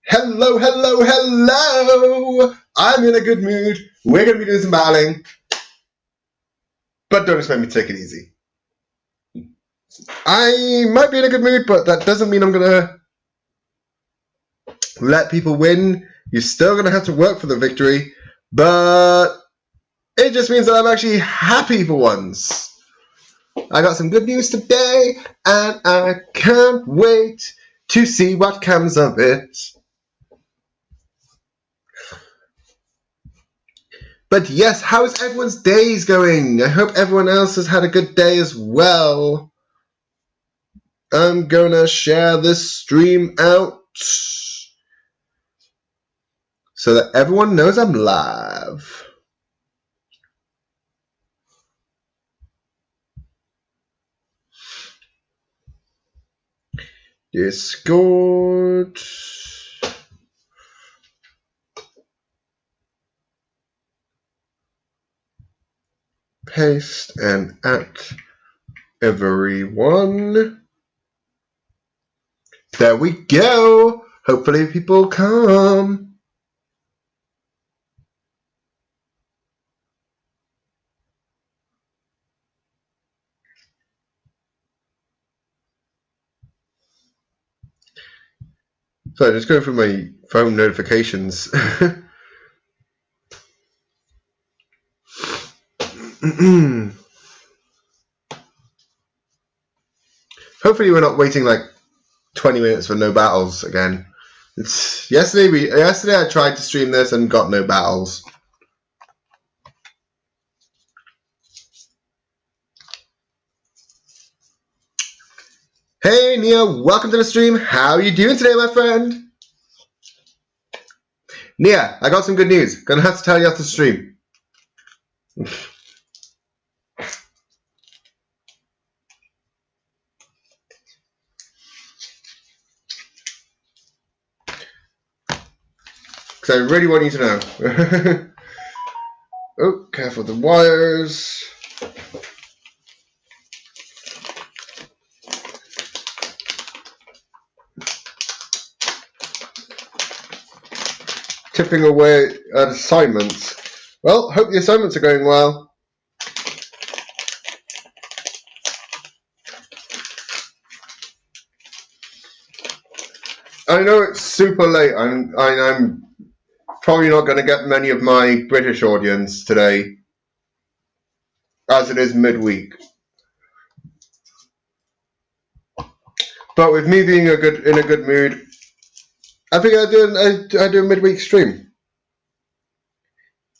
Hello, hello, hello! I'm in a good mood. We're going to be doing some battling. But don't expect me to take it easy. I might be in a good mood, but that doesn't mean I'm going to let people win. You're still going to have to work for the victory. But it just means that I'm actually happy for once. I got some good news today, and I can't wait to see what comes of it. But yes, how's everyone's days going? I hope everyone else has had a good day as well. I'm gonna share this stream out so that everyone knows I'm live. Discord. Paste and at everyone. There we go. Hopefully people come. So just going through my phone notifications. Hopefully we're not waiting like 20 minutes for no battles again. Yesterday I tried to stream this and got no battles. Hey Nia, welcome to the stream. How are you doing today, my friend? Nia, I got some good news. Gonna have to tell you after the stream. Because I really want you to know. Oh, careful with the wires. Tipping away at assignments. Well, hope the assignments are going well. I know it's super late. I'm probably not going to get many of my British audience today, as it is midweek. But with me being in a good mood, I think I do a midweek stream.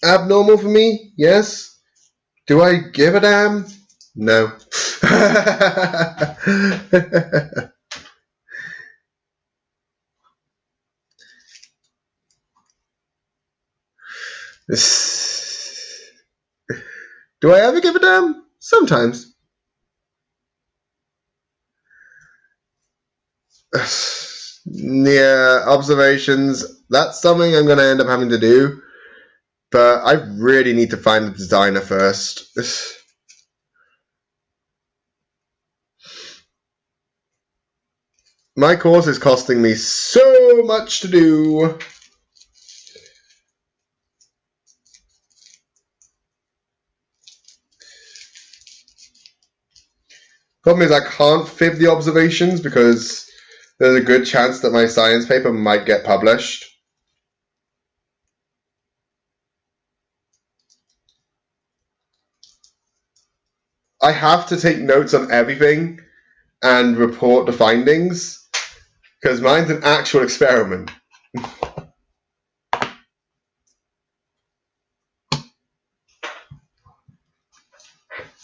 Abnormal for me, yes. Do I give a damn? No. Do I ever give a damn? Sometimes. Yeah, observations. That's something I'm going to end up having to do. But I really need to find the designer first. My course is costing me so much to do. Problem is I can't fib the observations because there's a good chance that my science paper might get published. I have to take notes on everything and report the findings because mine's an actual experiment.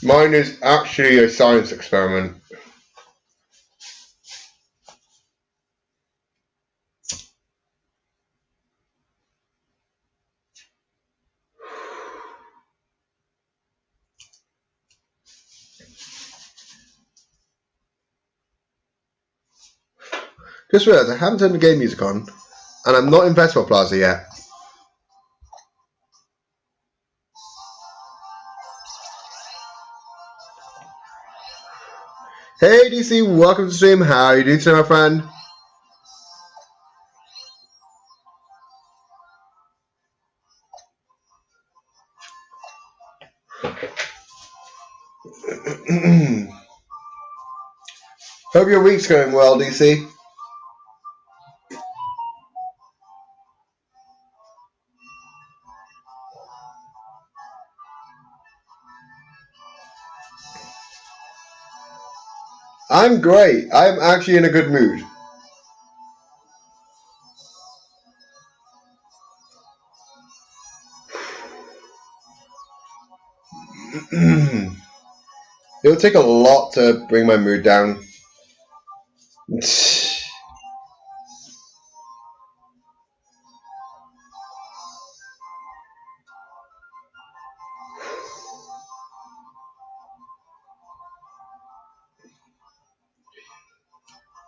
Mine is actually a science experiment. Just realised I haven't turned the game music on, and I'm not in Festival Plaza yet. Hey DC, welcome to the stream. How are you doing today, my friend? Hope your week's going well, DC. I'm great. I'm actually in a good mood. It'll take a lot to bring my mood down.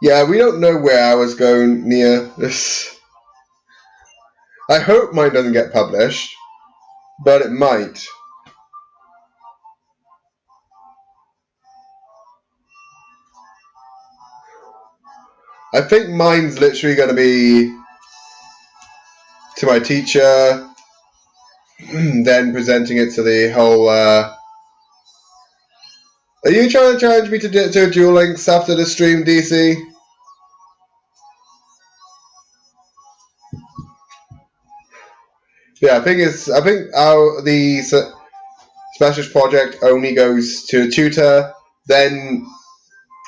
Yeah, we don't know where I was going near this. I hope mine doesn't get published, but it might. I think mine's literally going to be to my teacher, then presenting it to the whole. Are you trying to challenge me to Duel Links after the stream, DC? Yeah, I think the specialist project only goes to a tutor, then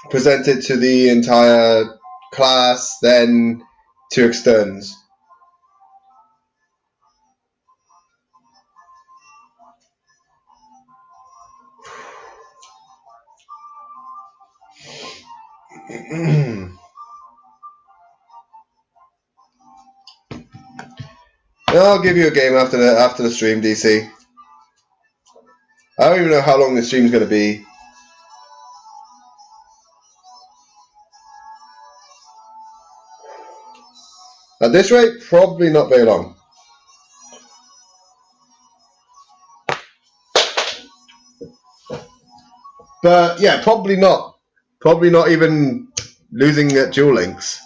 presented to the entire class, then to externs. I'll give you a game after the stream, DC. I don't even know how long the stream's going to be. At this rate, probably not very long. But yeah, probably not. Probably not even losing at Duel Links.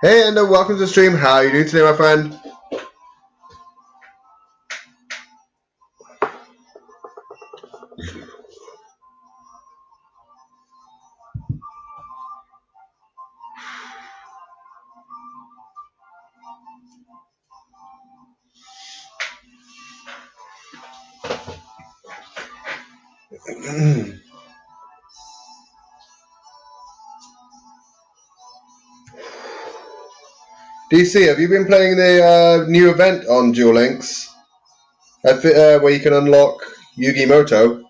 Hey Endo, welcome to the stream. How are you doing today, my friend? DC, have you been playing the new event on Duel Links? Where you can unlock Yugi Moto?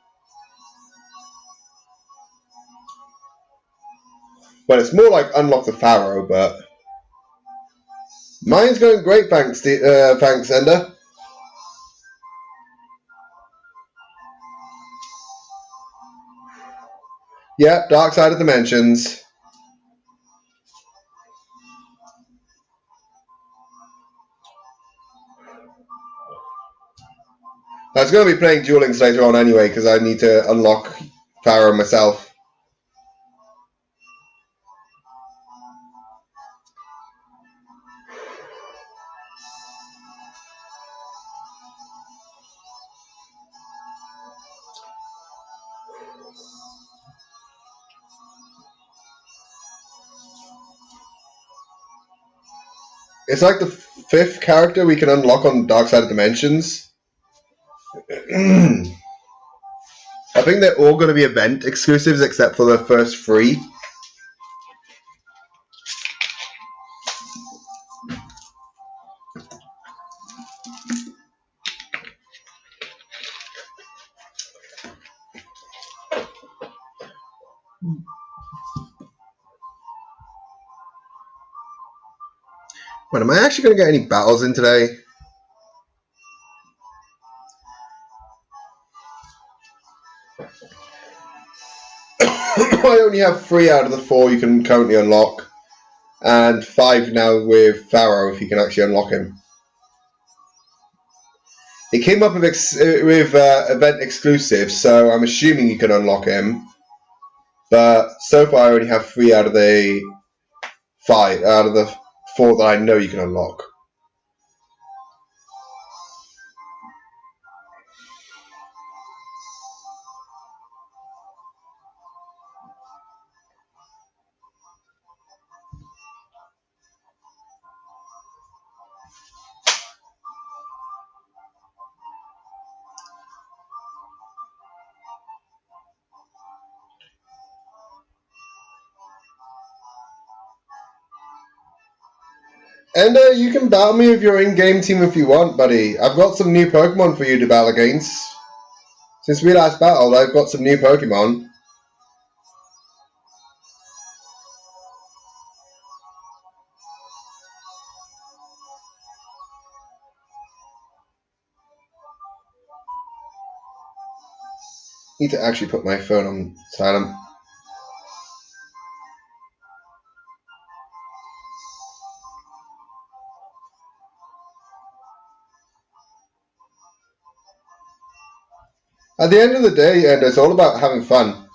Well, it's more like unlock the Pharaoh, but mine's going great, thanks, thanks, Ender. Yep, Dark Side of Dimensions. I was going to be playing Duel Links later on anyway, because I need to unlock Pharaoh myself. It's like the 5th character we can unlock on Dark Side of Dimensions. I think they're all going to be event exclusives except for the first 3. Wait, am I actually going to get any battles in today? I only have 3 out of the 4 you can currently unlock, and 5 now with Pharaoh if you can actually unlock him. It came up with event exclusive, so I'm assuming you can unlock him. But so far, I only have 3 out of the 4 that I know you can unlock. And you can battle me with your in-game team if you want, buddy. I've got some new Pokemon for you to battle against. Since we last battled, I've got some new Pokemon. Need to actually put my phone on silent. At the end of the day, and it's all about having fun.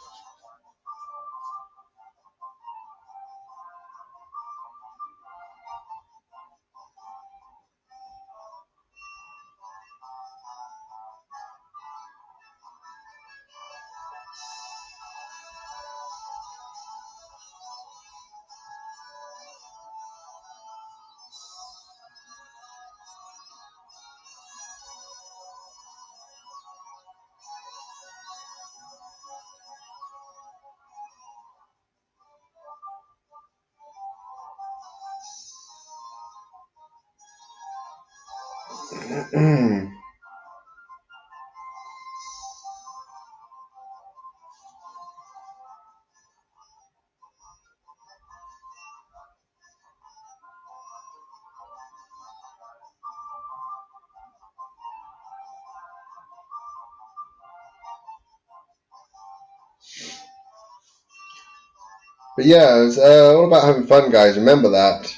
But yeah, it's all about having fun, guys. Remember that.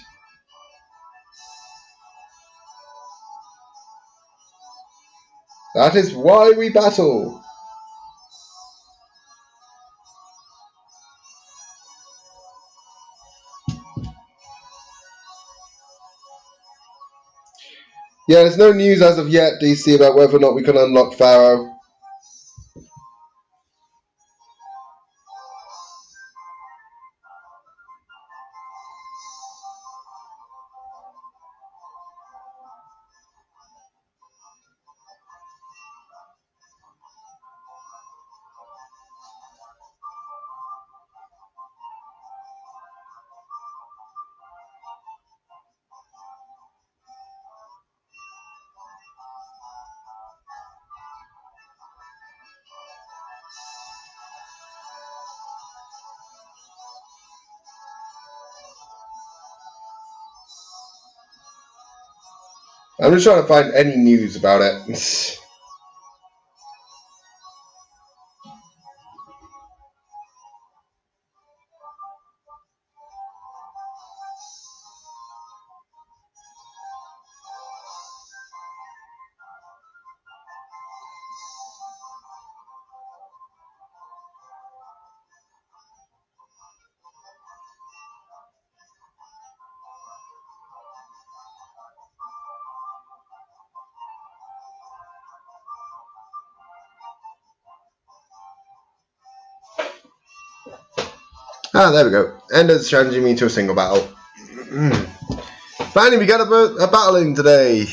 That is why we battle. Yeah, there's no news as of yet, DC, about whether or not we can unlock Pharaoh. I'm just trying to find any news about it. Ah, there we go. Ender's challenging me to a single battle. Finally, we got a battle in today.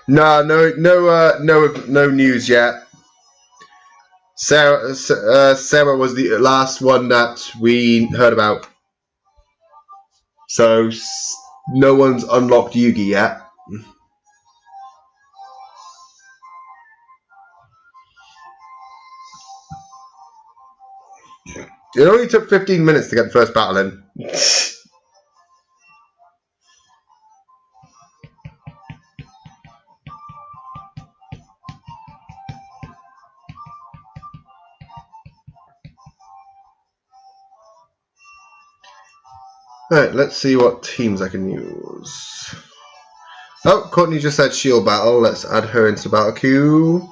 No news yet. Sarah was the last one that we heard about. So no one's unlocked Yugi yet. It only took 15 minutes to get the first battle in. Alright, let's see what teams I can use. Oh, Courtney just said shield battle. Let's add her into the battle queue.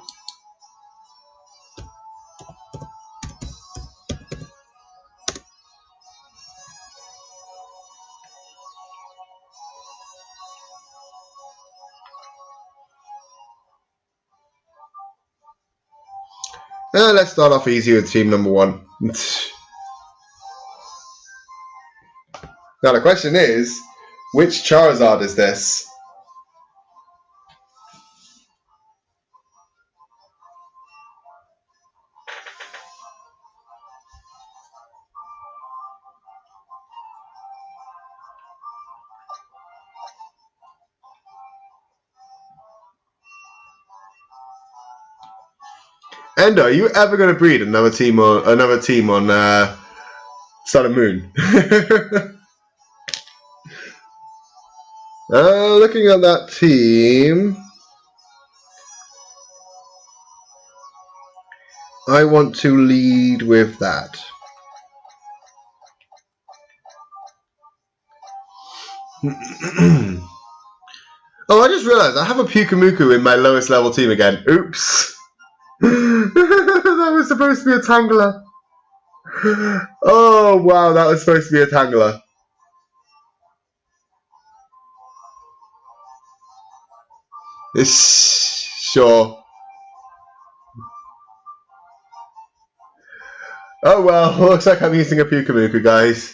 Let's start off easy with team number one. Now the question is, which Charizard is this? Endo, are you ever going to breed another team on Sun and Moon? Looking at that team, I want to lead with that. Oh, I just realized I have a Pukamuku in my lowest level team again. Oops. That was supposed to be a Tangler. Oh, wow, that was supposed to be a Tangler. Sure. Oh, well, looks like I'm using a Pukamuku, guys.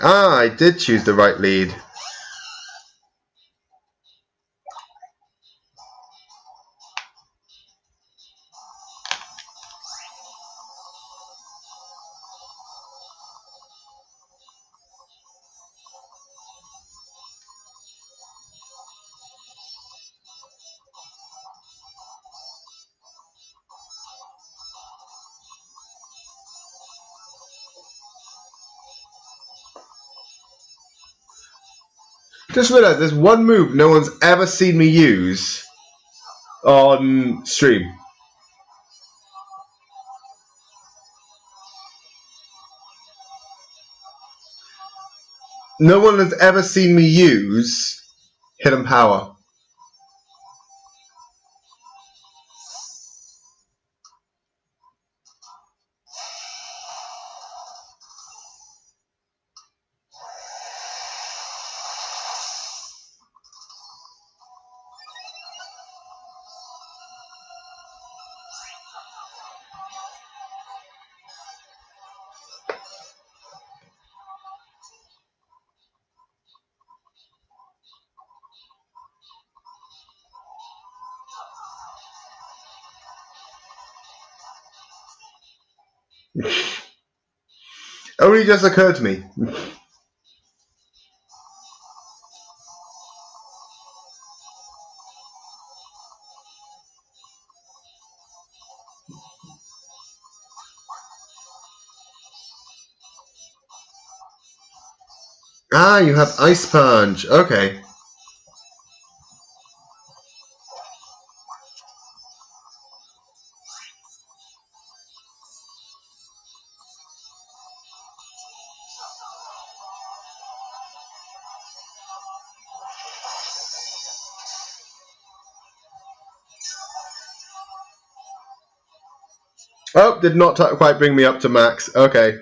Ah, I did choose the right lead. Just realized there's one move no one's ever seen me use on stream. No one has ever seen me use Hidden Power. Only just occurred to me. Ah, you have Ice Punch. Okay. Oh, did not quite bring me up to max. Okay.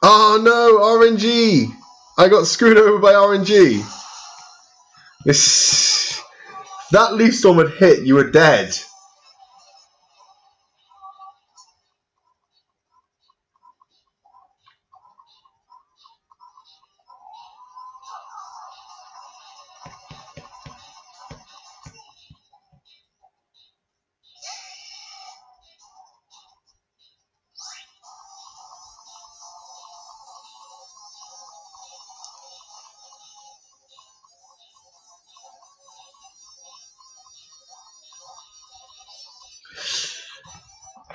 Oh no, RNG! I got screwed over by RNG. That Leaf Storm had hit, you were dead.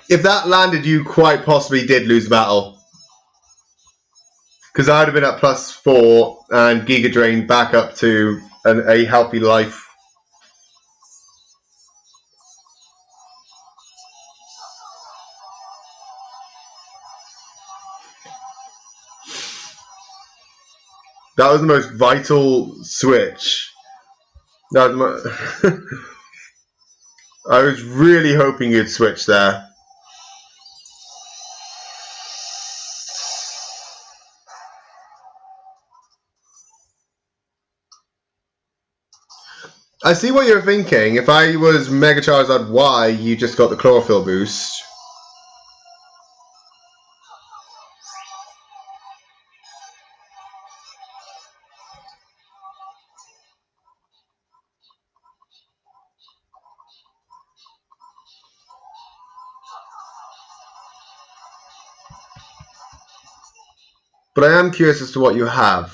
If that landed, you quite possibly did lose the battle. Because I would have been at +4 and Giga Drain back up to a healthy life. That was the most vital switch. That was I was really hoping you'd switch there. I see what you're thinking. If I was Mega Charizard Y, you just got the Chlorophyll boost. But I am curious as to what you have.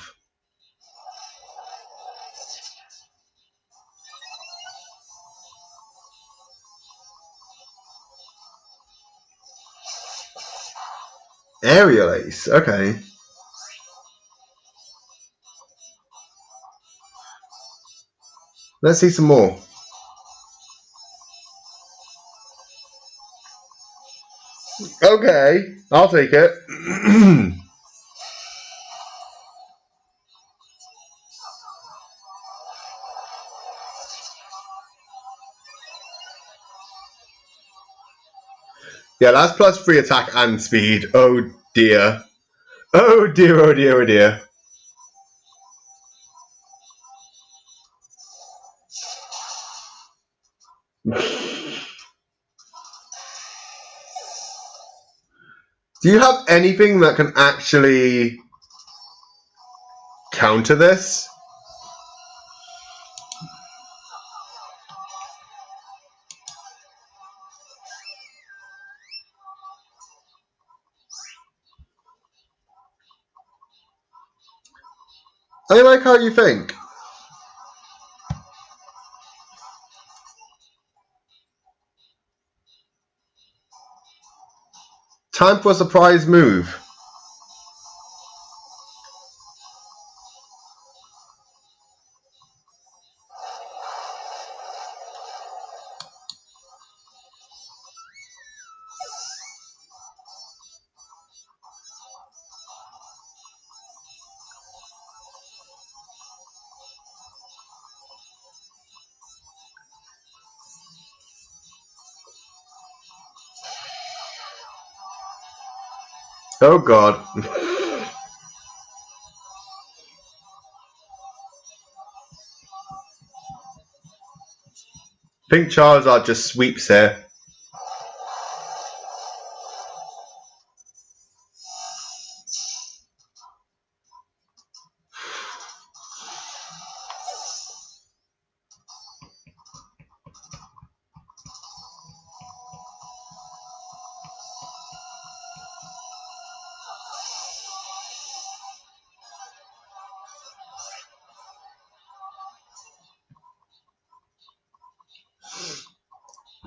Aerial Ace, okay. Let's see some more. Okay, I'll take it. Yeah, that's plus 3 attack and speed. Oh dear. Oh dear, oh dear, oh dear. Do you have anything that can actually counter this? I like how you think. Time for a surprise move. Oh god. I think Charizard just sweeps here.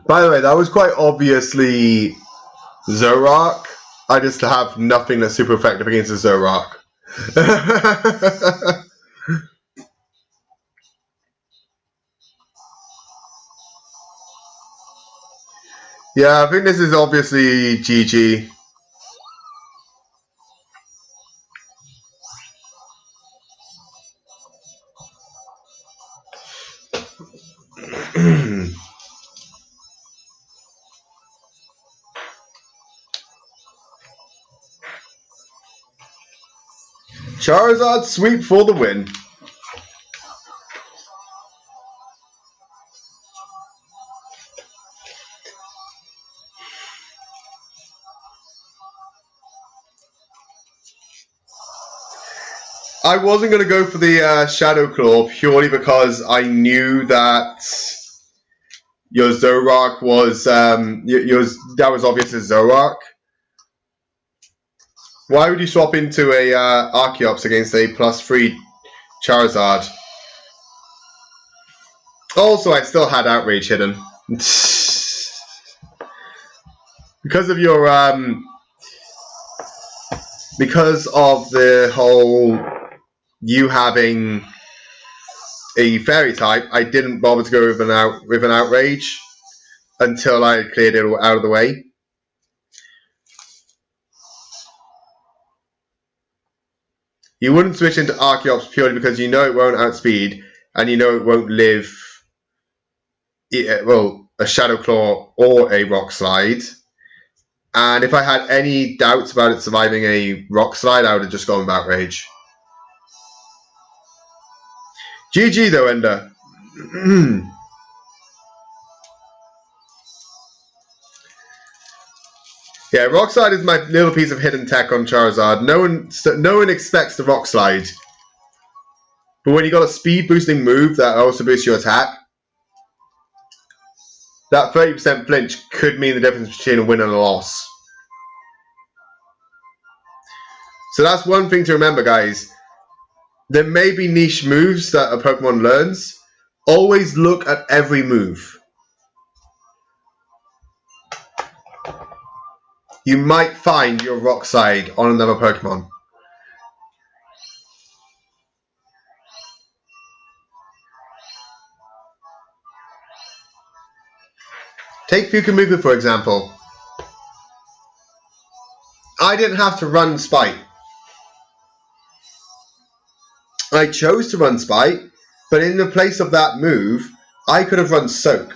By the way, that was quite obviously Zoroark. I just have nothing that's super effective against a Zoroark. Yeah, I think this is obviously GG. Charizard sweep for the win. I wasn't going to go for the Shadow Claw purely because I knew that your Zoroark was that was obvious as Zoroark. Why would you swap into a Archeops against a +3 Charizard? Also, I still had Outrage hidden. Because of your because of the whole you having a fairy type, I didn't bother to go with an Outrage until I cleared it out of the way. You wouldn't switch into Archeops purely because you know it won't outspeed and you know it won't live, well, a Shadow Claw or a Rock Slide. And if I had any doubts about it surviving a Rock Slide, I would have just gone with Outrage. GG though, Ender. Yeah, Rock Slide is my little piece of hidden tech on Charizard. No one expects the Rock Slide. But when you got a speed boosting move that also boosts your attack, that 30% flinch could mean the difference between a win and a loss. So that's one thing to remember, guys. There may be niche moves that a Pokemon learns. Always look at every move. You might find your Rock Slide on another Pokemon. Take Fukamuku, for example. I didn't have to run Spite. I chose to run Spite, but in the place of that move, I could have run Soak.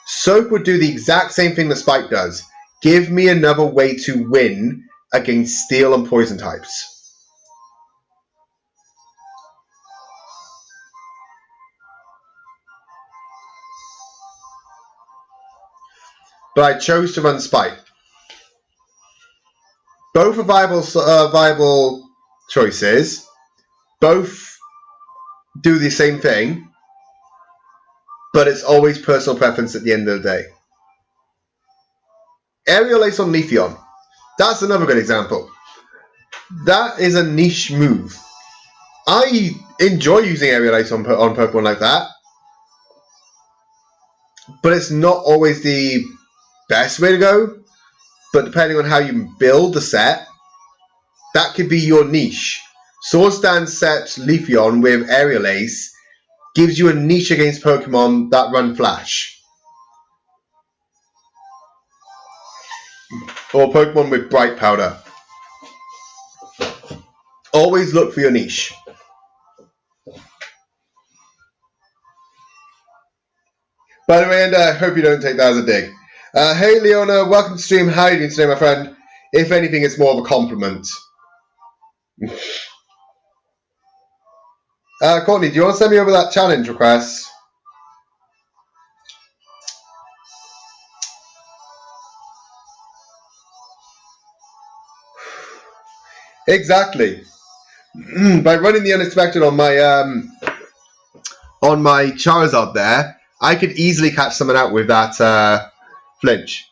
Soak would do the exact same thing that Spite does. Give me another way to win against Steel and Poison types. But I chose to run Spite. Both are viable choices. Both do the same thing, but it's always personal preference at the end of the day. Aerial Ace on Leafeon. That's another good example. That is a niche move. I enjoy using Aerial Ace on Pokemon like that, but it's not always the best way to go. But depending on how you build the set, that could be your niche. Swords Dance set Leafeon with Aerial Ace gives you a niche against Pokemon that run Flash. Or Pokemon with Bright Powder. Always look for your niche. By the way, and I hope you don't take that as a dig. Hey Leona, welcome to stream. How are you doing today, my friend? If anything, it's more of a compliment. Courtney, do you want to send me over that challenge request? Exactly. By running the unexpected on my Charizard there, I could easily catch someone out with that flinch.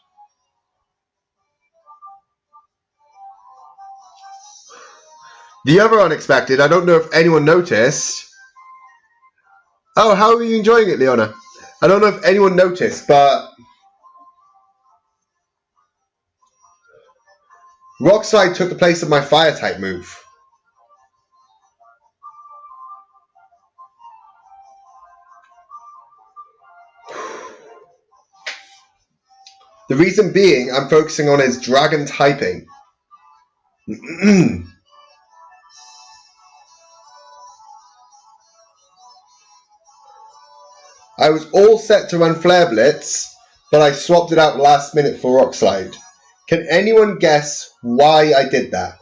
The other unexpected, I don't know if anyone noticed. Oh, how are you enjoying it, Leona? I don't know if anyone noticed, but Rock Slide took the place of my Fire type move. The reason being, I'm focusing on his Dragon typing. I was all set to run Flare Blitz, but I swapped it out last minute for Rock Slide. Can anyone guess why I did that?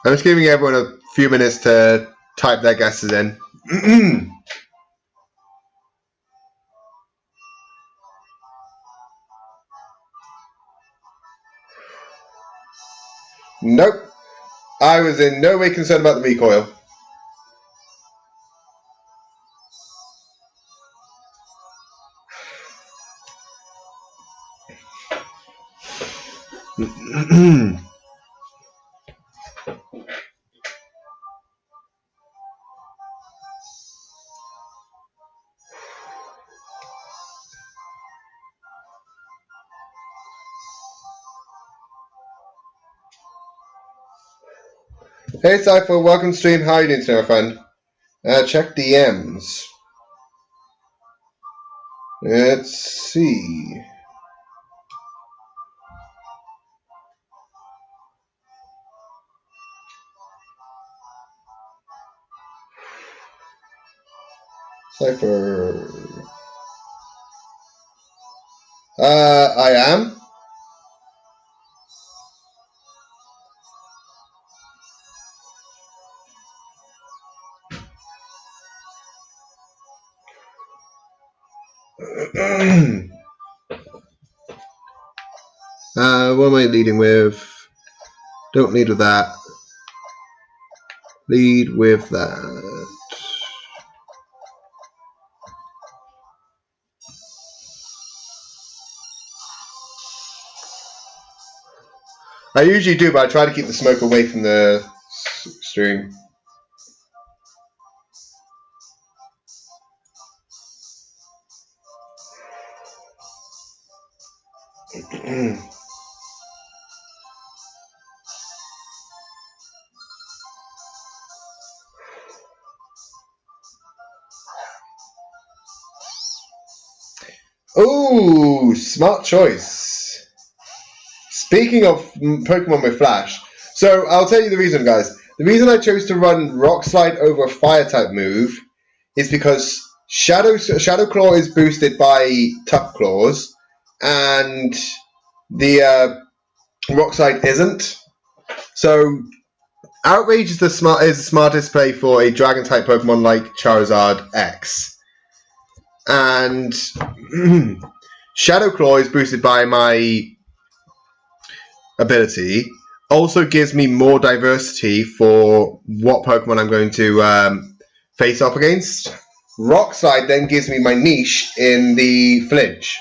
I'm just giving everyone a few minutes to type their guesses in. Nope. I was in no way concerned about the recoil. Hey Cypher, welcome to stream. How are you doing today, my friend? Check DMs. Let's see. Cypher. I am. What am I leading with? Don't lead with that. Lead with that. I usually do, but I try to keep the smoke away from the stream. Ooh, smart choice. Speaking of Pokemon with Flash, so I'll tell you the reason, guys. The reason I chose to run Rock Slide over a Fire type move is because Shadow Claw is boosted by Tough Claws, and the Rock Slide isn't. So Outrage is the smartest play for a Dragon type Pokemon like Charizard X. And Shadow Claw is boosted by my ability. Also gives me more diversity for what Pokemon I'm going to face off against. Rock Slide then gives me my niche in the flinch.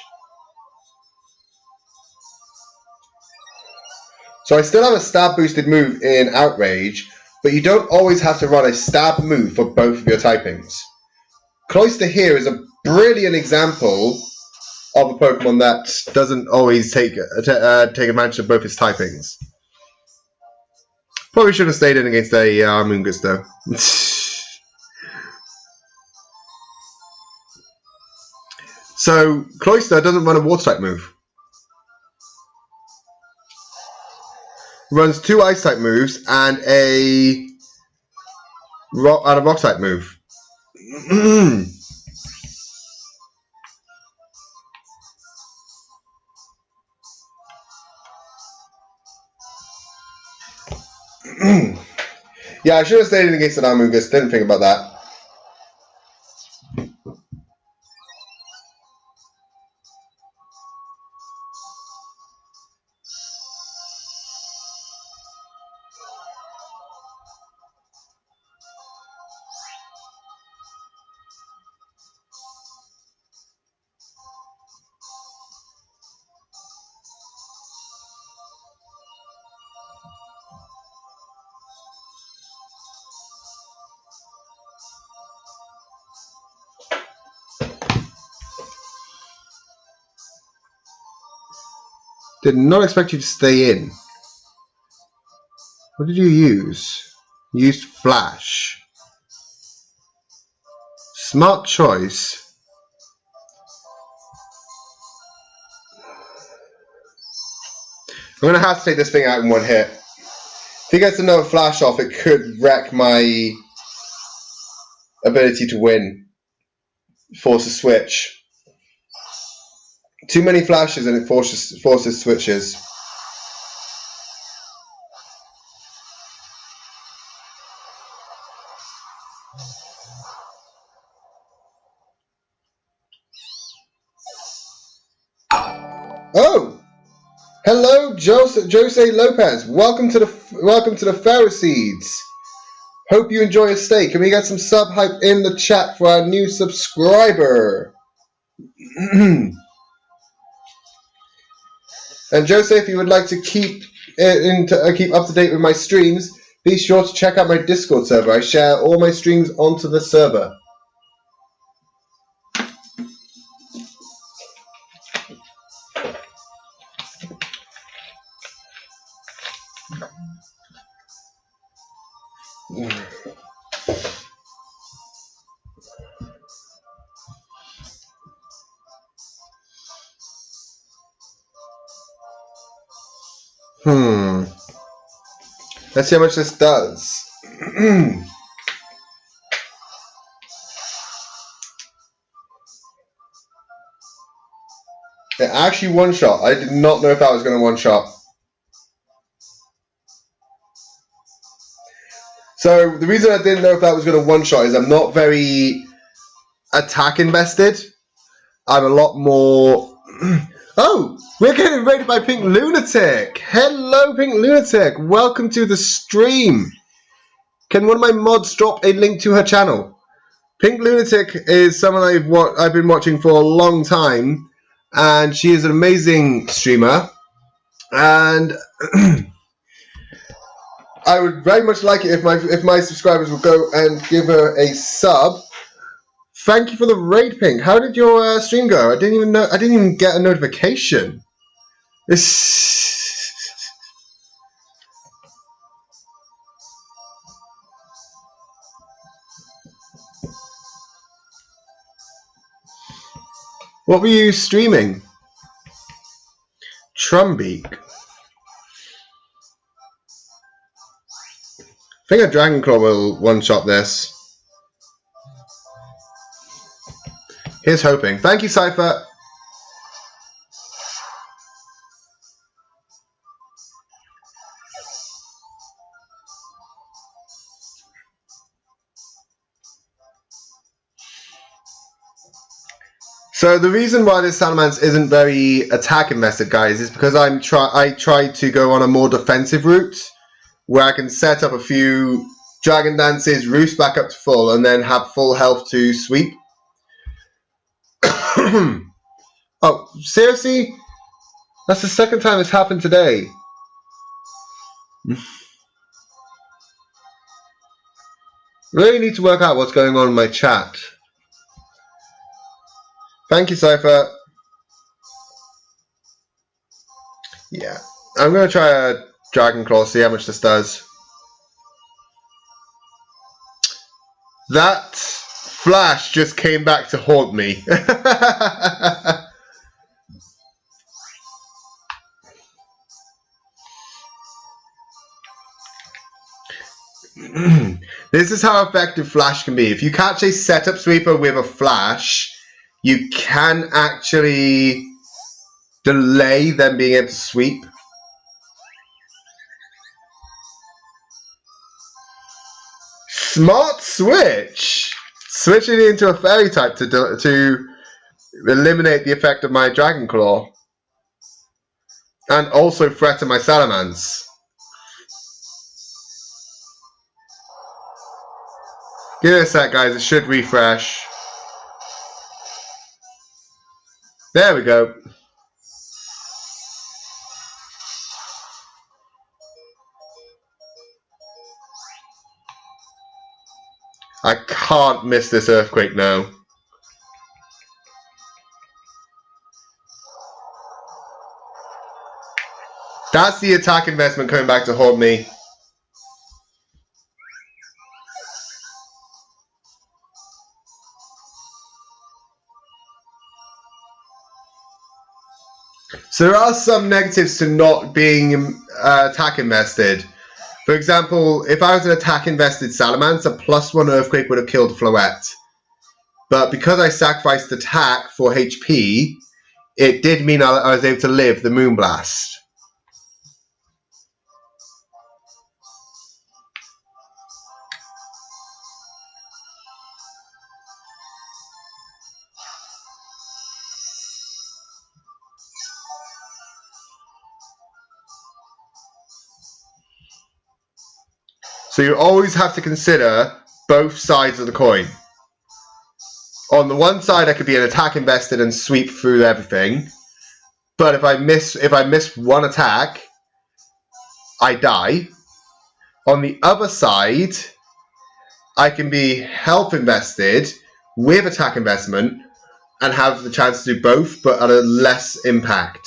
So I still have a stab boosted move in Outrage, but you don't always have to run a stab move for both of your typings. Cloyster here is a brilliant example of a Pokemon that doesn't always take advantage of both its typings. Probably should have stayed in against a Armungus though. So Cloyster doesn't run a Water type move. Runs 2 Ice type moves and a Rock type move. Yeah, I should have stayed in against an Armungus. Didn't think about that. Did not expect you to stay in. What did you use? You used Flash. Smart choice. I'm going to have to take this thing out in one hit. If he gets another Flash off, it could wreck my ability to win. Force a switch. Too many flashes and it forces switches. Oh, hello, Jose Lopez. Welcome to the Pharisees. Hope you enjoy a stay. Can we get some sub hype in the chat for our new subscriber? And Jose, if you would like to keep up to date with my streams, be sure to check out my Discord server. I share all my streams onto the server. Let's see how much this does. It actually one-shot. I did not know if that was going to one-shot. So the reason I didn't know if that was going to one-shot is I'm not very attack invested. I'm a lot more... Oh, we're getting raided by Pink Lunatic. Hello, Pink Lunatic. Welcome to the stream. Can one of my mods drop a link to her channel? Pink Lunatic is someone I've been watching for a long time, and she is an amazing streamer. And I would very much like it if my subscribers would go and give her a sub. Thank you for the raid, Pink. How did your stream go? I didn't even know. I didn't even get a notification. What were you streaming? Trumbeak. I think a Dragonclaw will one-shot this. Here's hoping. Thank you, Cypher. So the reason why this Salamence isn't very attack invested, guys, is because I tried to go on a more defensive route where I can set up a few Dragon Dances, roost back up to full, and then have full health to sweep. Oh, seriously? That's the second time it's happened today. Really need to work out what's going on in my chat. Thank you, Cypher. Yeah, I'm going to try a Dragonclaw, see how much this does. That flash just came back to haunt me. This is how effective flash can be. If you catch a setup sweeper with a flash, you can actually delay them being able to sweep. Smart switch! Switching it into a fairy type to eliminate the effect of my Dragonclaw. And also threaten my Salamence. Give it a sec, guys. It should refresh. There we go. I can't miss this earthquake now. That's the attack investment coming back to haunt me. So there are some negatives to not being attack invested. For example, if I was an attack invested Salamence, a +1 earthquake would have killed Floette. But because I sacrificed attack for HP, it did mean I was able to live the Moonblast. So you always have to consider both sides of the coin. On the one side, I could be an attack invested and sweep through everything. But if I miss one attack, I die. On the other side, I can be health invested with attack investment and have the chance to do both, but at a less impact.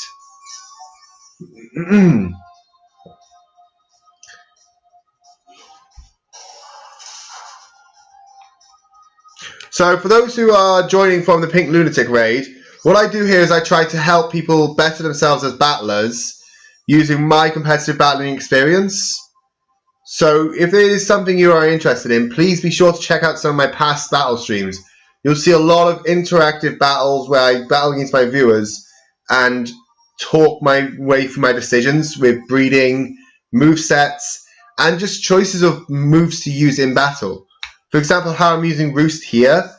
So for those who are joining from the Pink Lunatic raid, what I do here is I try to help people better themselves as battlers using my competitive battling experience. So if there is something you are interested in, please be sure to check out some of my past battle streams. You'll see a lot of interactive battles where I battle against my viewers, and talk my way through my decisions with breeding, move sets, and just choices of moves to use in battle. For example, how I'm using Roost here,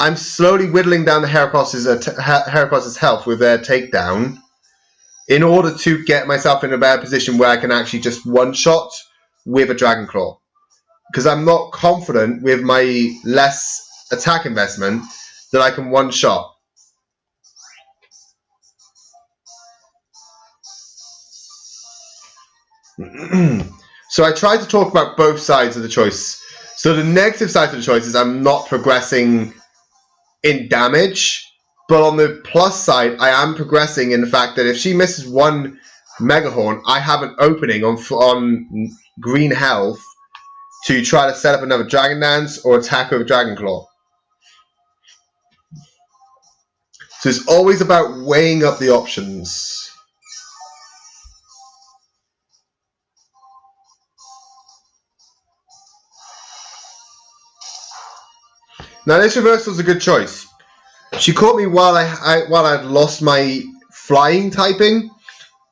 I'm slowly whittling down the Heracross's health with their takedown in order to get myself in a better position where I can actually just one-shot with a Dragon Claw. Because I'm not confident with my less attack investment that I can one-shot. So I try to talk about both sides of the choice. So the negative side of the choice is I'm not progressing in damage, but on the plus side, I am progressing in the fact that if she misses one Megahorn, I have an opening on green health to try to set up another Dragon Dance or attack with Dragon Claw. So it's always about weighing up the options. Now this reversal is a good choice. She caught me while I'd lost my flying typing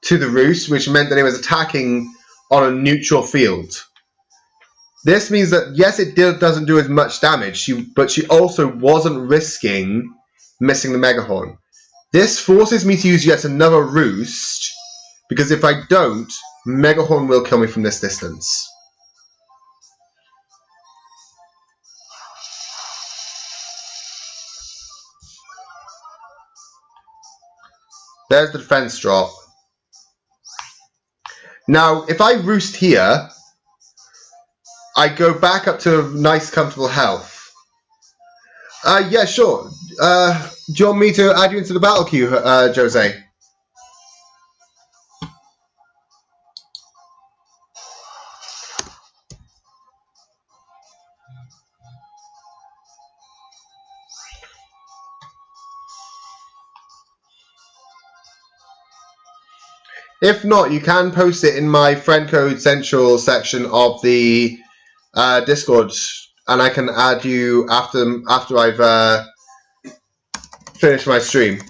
to the Roost, which meant that it was attacking on a neutral field. This means that yes, it doesn't do as much damage, but she also wasn't risking missing the Megahorn. This forces me to use yet another Roost, because if I don't, Megahorn will kill me from this distance. There's the defense drop. Now, if I Roost here, I go back up to a nice, comfortable health. Yeah, sure. Do you want me to add you into the battle queue, Jose? If not, you can post it in my friend code central section of the Discord, and I can add you after I've finished my stream.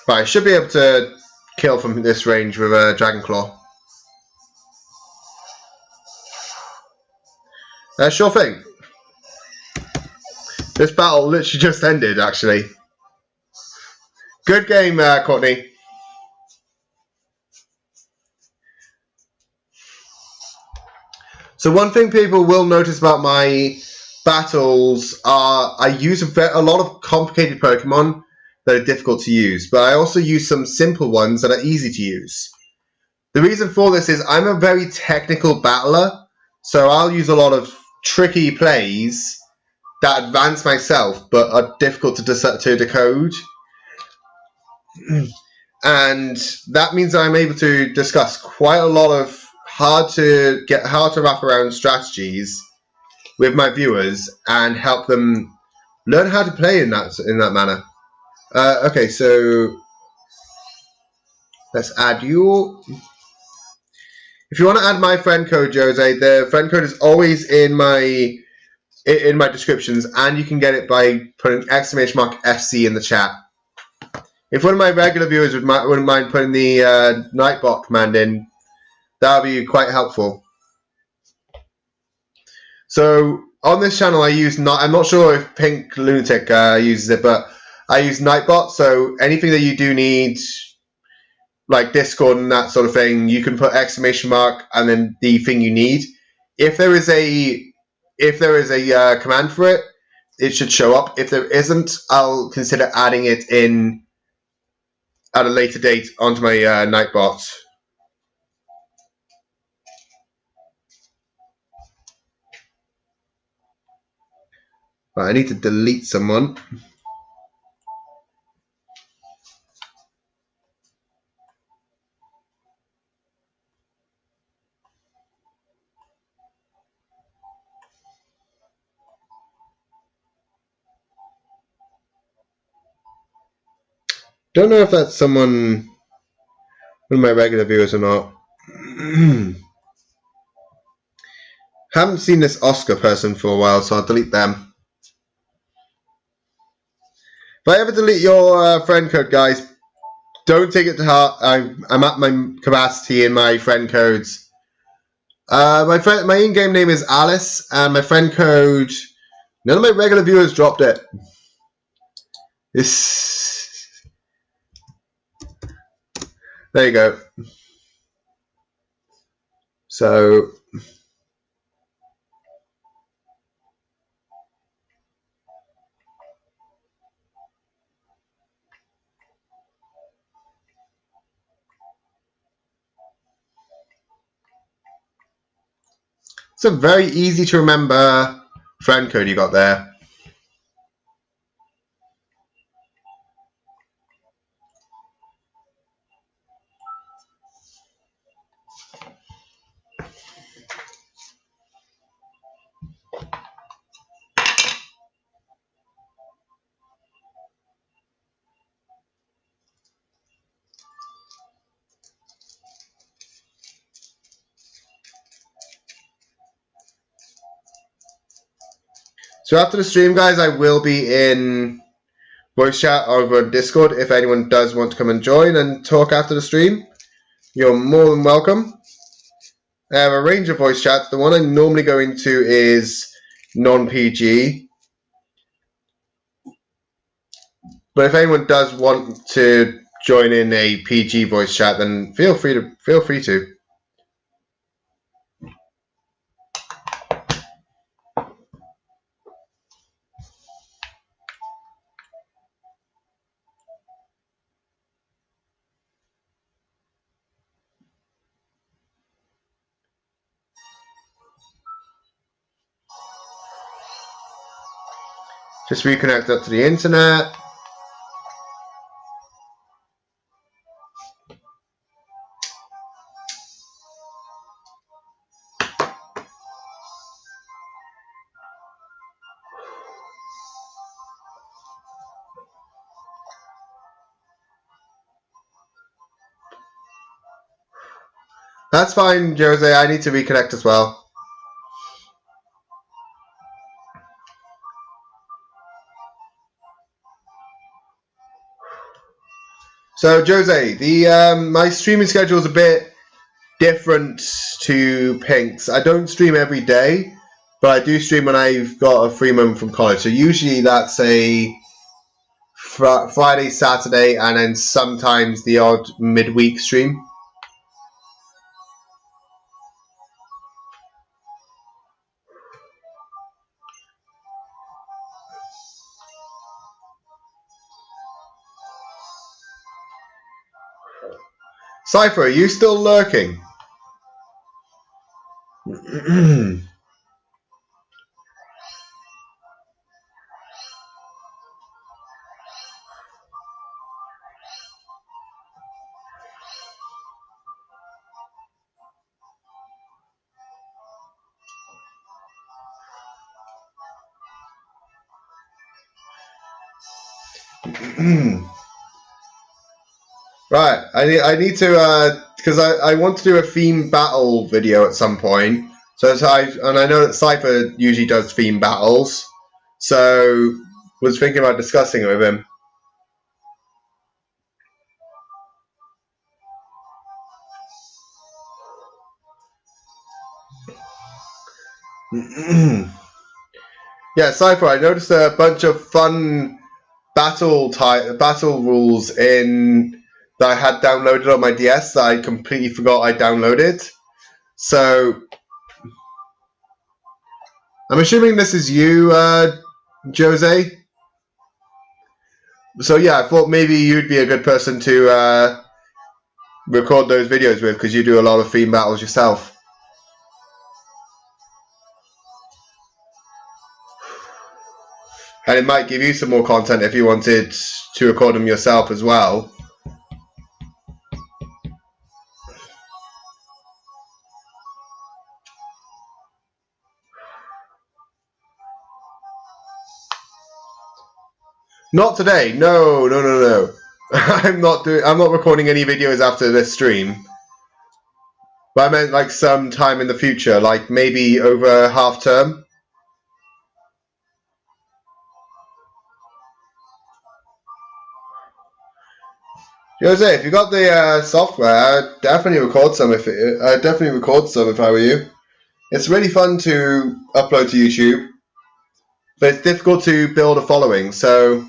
But I should be able to kill from this range with a Dragon Claw. Sure thing. This battle literally just ended, actually. Good game, Courtney. So one thing people will notice about my battles are I use a lot of complicated Pokemon that are difficult to use, but I also use some simple ones that are easy to use. The reason for this is I'm a very technical battler, so I'll use a lot of tricky plays that advance myself but are difficult to decode. And that means I'm able to discuss quite a lot of hard to wrap around strategies with my viewers and help them learn how to play in that manner. Okay, so let's add you. If you want to add my friend code, Jose, the friend code is always in my descriptions, and you can get it by putting !FC in the chat. If one of my regular viewers wouldn't mind putting the nightbot command in, that would be quite helpful. So on this channel, I'm not sure if Pink Lunatic uses it, but I use nightbot. So anything that you do need, like Discord and that sort of thing, you can put ! and then the thing you need. If there is a command for it, it should show up. If there isn't, I'll consider adding it in at a later date onto my nightbot. Right, I need to delete someone. Don't know if that's one of my regular viewers or not. Haven't seen this Oscar person for a while, so I'll delete them. If I ever delete your friend code, guys, don't take it to heart. I'm at my capacity in my friend codes. My in-game name is Alice, and my friend code. None of my regular viewers dropped it. There you go. So. It's a very easy to remember friend code you got there. So after the stream, guys, I will be in voice chat over Discord. If anyone does want to come and join and talk after the stream, you're more than welcome. I have a range of voice chats. The one I normally go into is non-PG. But if anyone does want to join in a PG voice chat, then feel free to. Just reconnect up to the internet. That's fine, Jose. I need to reconnect as well. So, Jose, my streaming schedule is a bit different to Pink's. I don't stream every day, but I do stream when I've got a free moment from college. So usually that's a Friday, Saturday, and then sometimes the odd midweek stream. Cypher, are you still lurking? Right, I need to because I want to do a theme battle video at some point. So I know that Cypher usually does theme battles, so was thinking about discussing it with him. Yeah, Cypher, I noticed a bunch of fun battle rules in that I had downloaded on my DS that I completely forgot I downloaded. So I'm assuming this is you, Jose. So yeah, I thought maybe you'd be a good person to record those videos with because you do a lot of theme battles yourself. And it might give you some more content if you wanted to record them yourself as well. Not today. No. I'm not recording any videos after this stream. But I meant like some time in the future, like maybe over half term. Jose, if you got the software, I'd definitely record some. I'd definitely record some if I were you. It's really fun to upload to YouTube, but it's difficult to build a following. So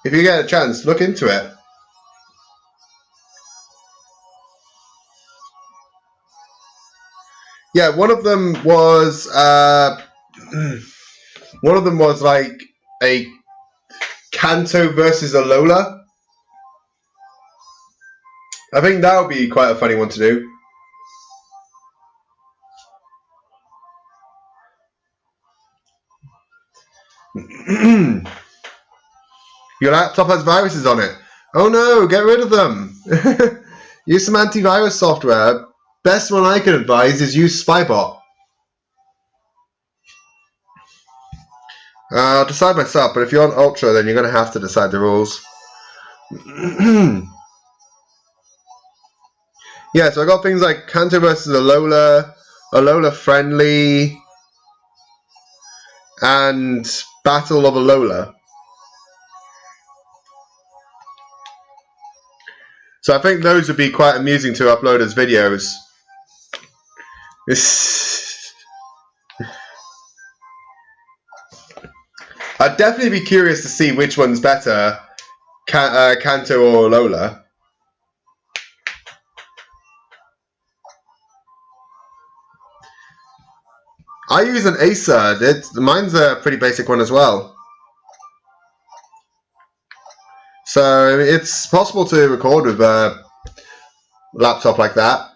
if you get a chance, look into it. Yeah, one of them was like a Kanto versus a Lola. I think that would be quite a funny one to do. Your laptop has viruses on it. Oh no, get rid of them. Use some antivirus software. Best one I can advise is use Spybot. I'll decide myself, but if you're on Ultra, then you're going to have to decide the rules. Yeah, so I got things like Kanto versus Alola Friendly, and Battle of Alola. So I think those would be quite amusing to upload as videos. I'd definitely be curious to see which one's better, Kanto or Alola. I use an Acer. Mine's a pretty basic one as well. So it's possible to record with a laptop like that.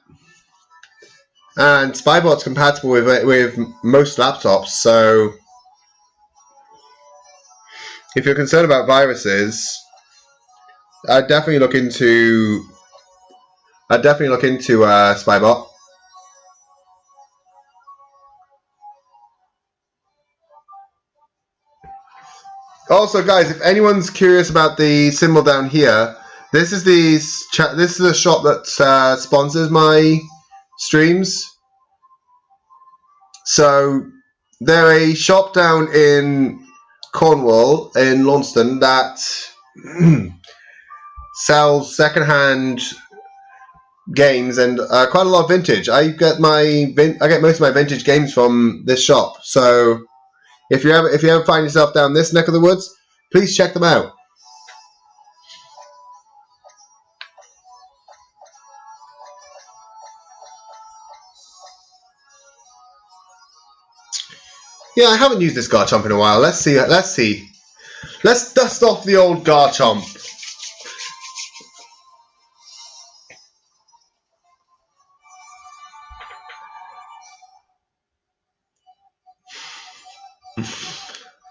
And Spybot's compatible with most laptops, so if you're concerned about viruses, I'd definitely look into Spybot. Also, guys, if anyone's curious about the symbol down here, this is the shop that sponsors my streams. So they're a shop down in Cornwall, in Launceston, that sells secondhand games and quite a lot of vintage. I get most of my vintage games from this shop. So if you ever find yourself down this neck of the woods, please check them out. Yeah, I haven't used this Garchomp in a while. Let's see. Let's dust off the old Garchomp.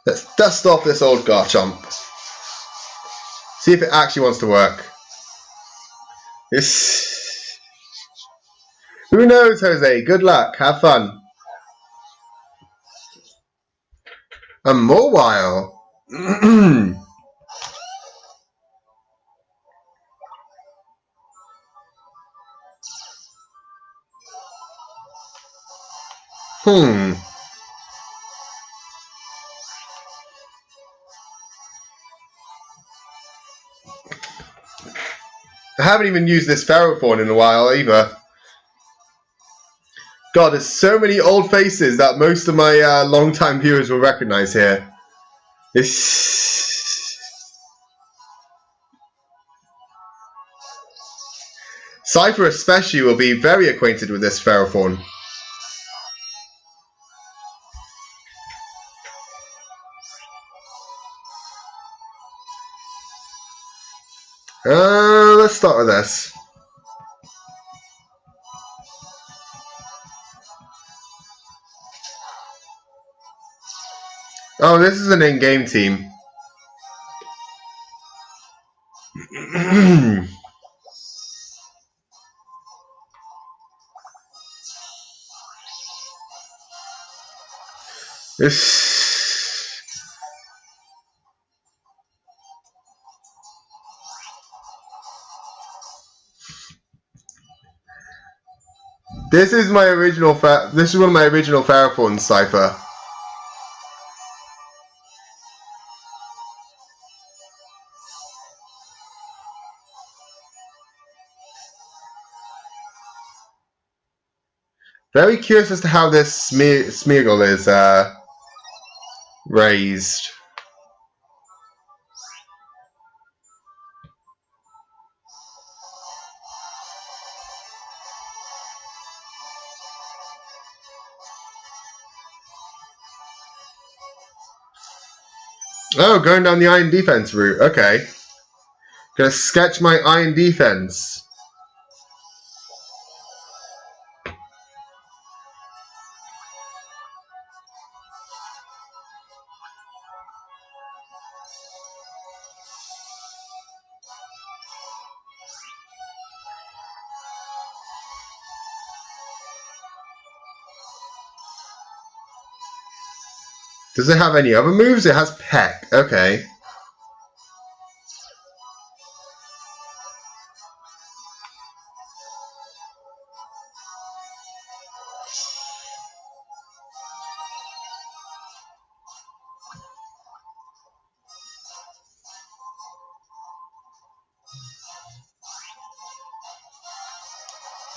Let's dust off this old Garchomp. See if it actually wants to work. Who knows, Jose? Good luck. Have fun. A Mawile. I haven't even used this Ferrothorn in a while either. God, there's so many old faces that most of my long-time viewers will recognize here. Cypher especially will be very acquainted with this Ferrothorn. Let's start with this. Oh, this is an in-game team. This is my original. This is one of my original Ferrothorns, Cypher. Very curious as to how this Smeagol is raised. Oh, going down the iron defense route. Okay. Gonna sketch my iron defense. Does it have any other moves? It has Peck. Okay.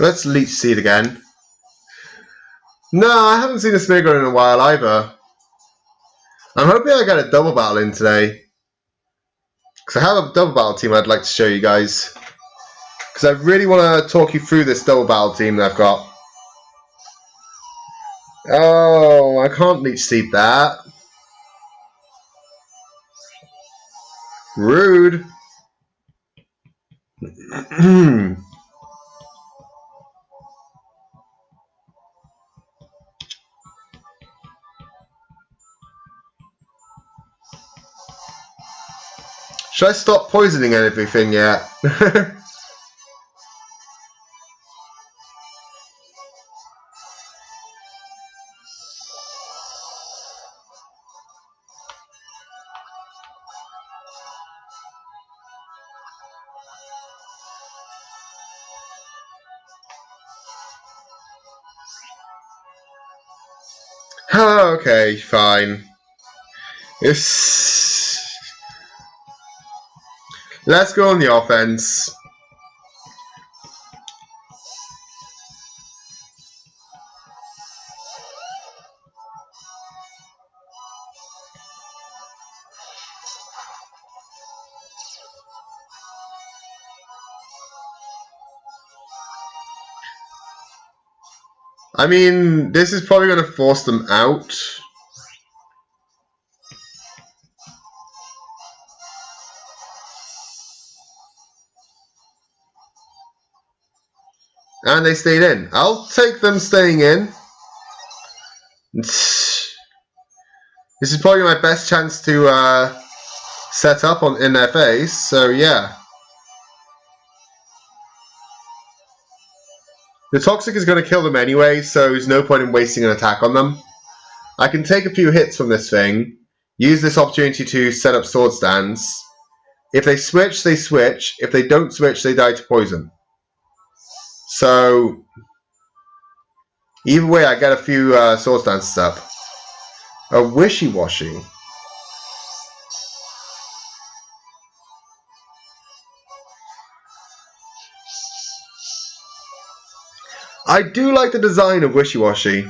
Let's Leech Seed again. No, I haven't seen a Smeagol in a while either. I'm hoping I get a double battle in today. Because I have a double battle team I'd like to show you guys. Because I really want to talk you through this double battle team that I've got. Oh, I can't Leech Seed that. Rude. Should I stop poisoning everything yet? Okay, fine. Let's go on the offense. I mean, this is probably going to force them out. And they stayed in. I'll take them staying in. This is probably my best chance to set up in their face, so yeah. The Toxic is going to kill them anyway, so there's no point in wasting an attack on them. I can take a few hits from this thing, use this opportunity to set up sword stands. If they switch, they switch. If they don't switch, they die to poison. So, either way, I get a few sword stands up. A wishy-washy. I do like the design of wishy-washy.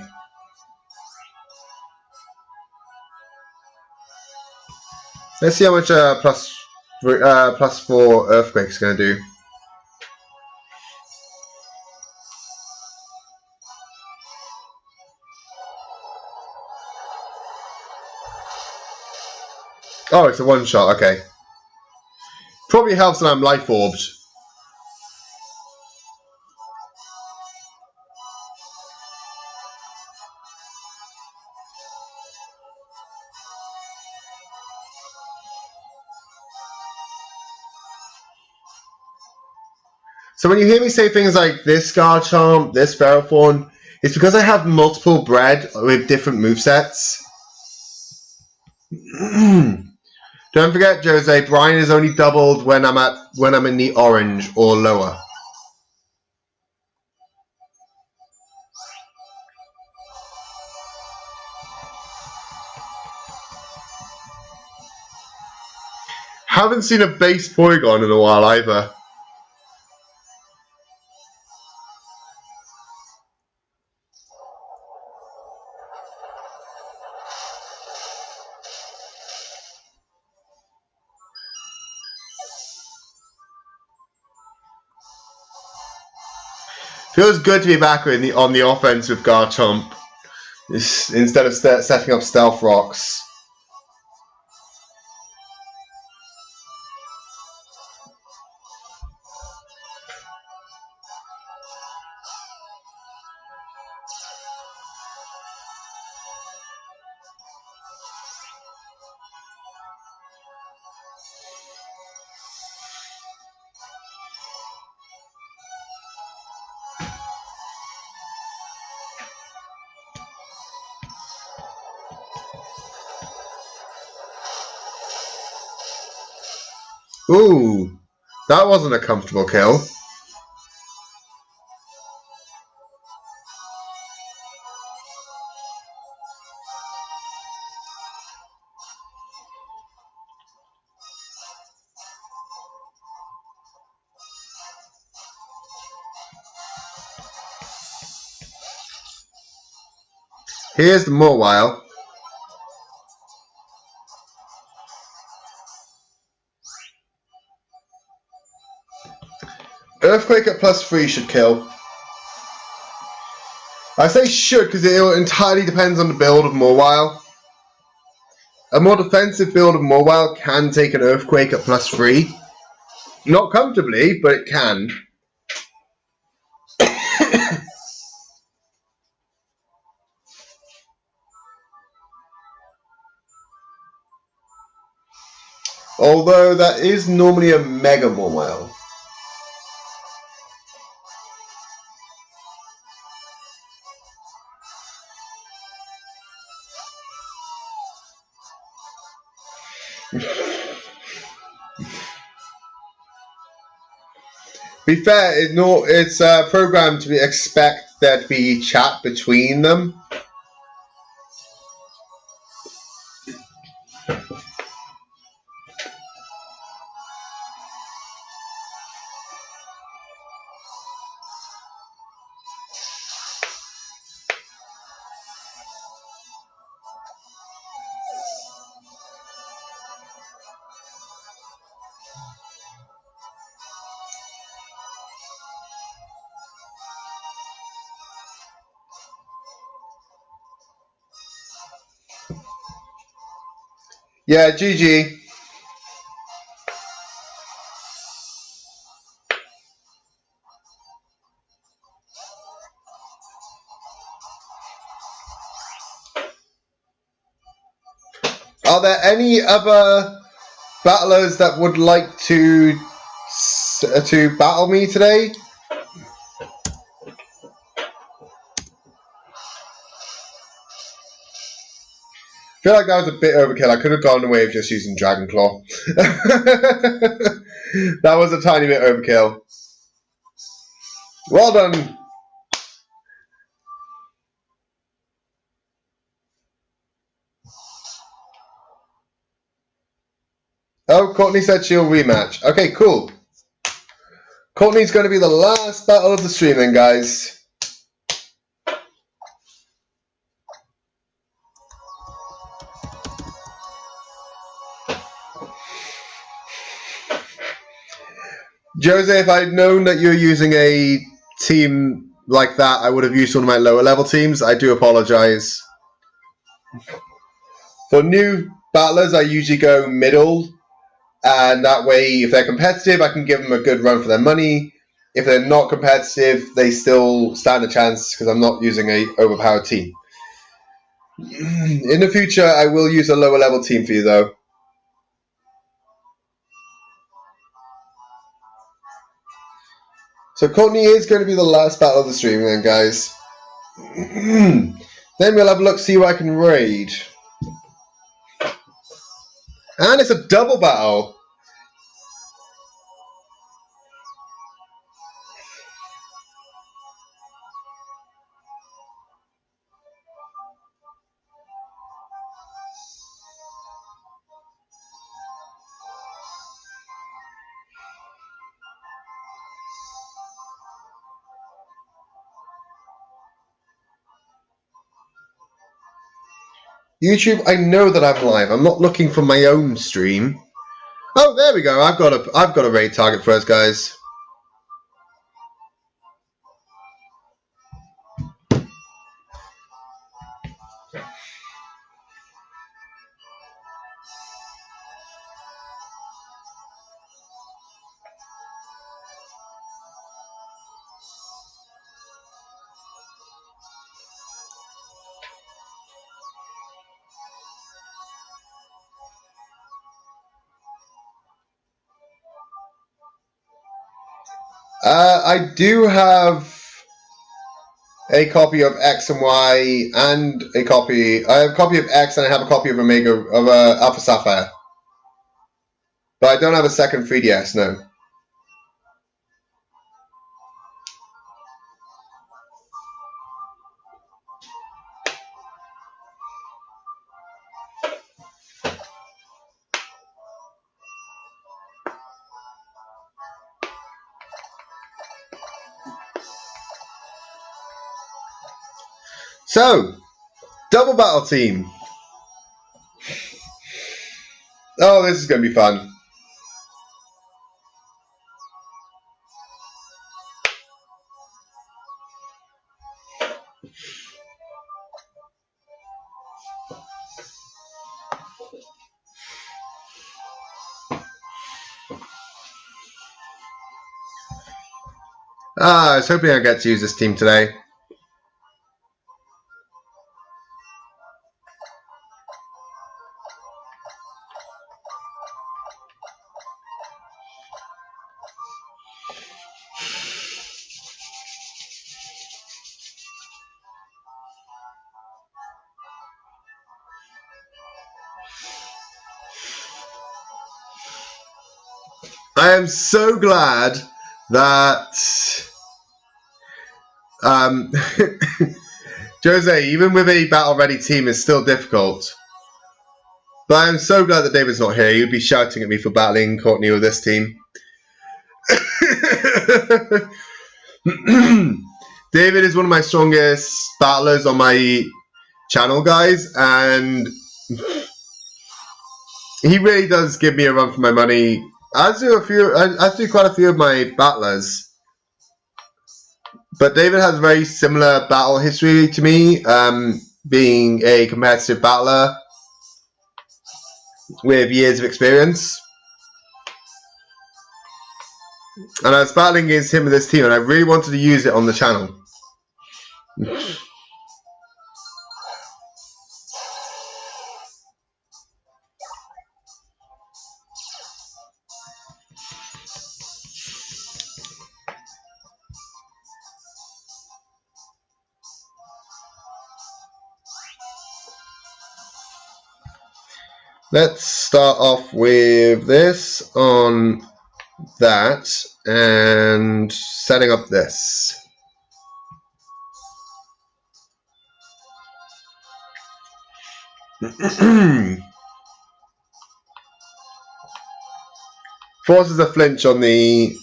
Let's see how much +4 earthquake is going to do. Oh, it's a one shot. Okay. Probably helps that I'm life orbed. So when you hear me say things like this Garchomp, this Ferrothorn, it's because I have multiple bread with different movesets. Don't forget, Jose, Brian is only doubled when I'm in the orange or lower. Haven't seen a base Porygon in a while either. Feels good to be back on the offense with Garchomp instead of setting up stealth rocks. Ooh, that wasn't a comfortable kill. Here's the Mawile. Earthquake at +3 should kill. I say should because it entirely depends on the build of Mawile. A more defensive build of Mawile can take an Earthquake at +3. Not comfortably, but it can. Although that is normally a Mega Mawile. Be fair, it's programmed to expect there to be chat between them. Yeah, GG. Are there any other battlers that would like to battle me today? I feel like that was a bit overkill. I could have gone away with just using Dragon Claw. That was a tiny bit overkill. Well done. Oh, Courtney said she'll rematch. Okay, cool. Courtney's going to be the last battle of the stream then, guys. Jose, if I'd known that you're using a team like that, I would have used one of my lower level teams. I do apologize. For new battlers, I usually go middle, and that way, if they're competitive, I can give them a good run for their money. If they're not competitive, they still stand a chance because I'm not using a overpowered team. In the future, I will use a lower level team for you, though. So Courtney is going to be the last battle of the stream then, guys. Then we'll have a look, see what I can raid. And it's a double battle. YouTube, I know that I'm live. I'm not looking for my own stream. Oh, there we go. I've got a raid target for us, guys. I do have a copy of X and Y and a copy. I have a copy of X and I have a copy of Omega of Alpha Sapphire, but I don't have a second 3DS. No. So, double battle team. Oh, this is going to be fun. I was hoping I get to use this team today. I am so glad that Jose, even with a battle-ready team, is still difficult. But I am so glad that David's not here. He'd be shouting at me for battling Courtney with this team. David is one of my strongest battlers on my channel, guys, and he really does give me a run for my money. As do quite a few of my battlers. But David has a very similar battle history to me, being a competitive battler with years of experience. And I was battling against him with this team, and I really wanted to use it on the channel. Let's start off with this on that and setting up this. Forces a flinch on the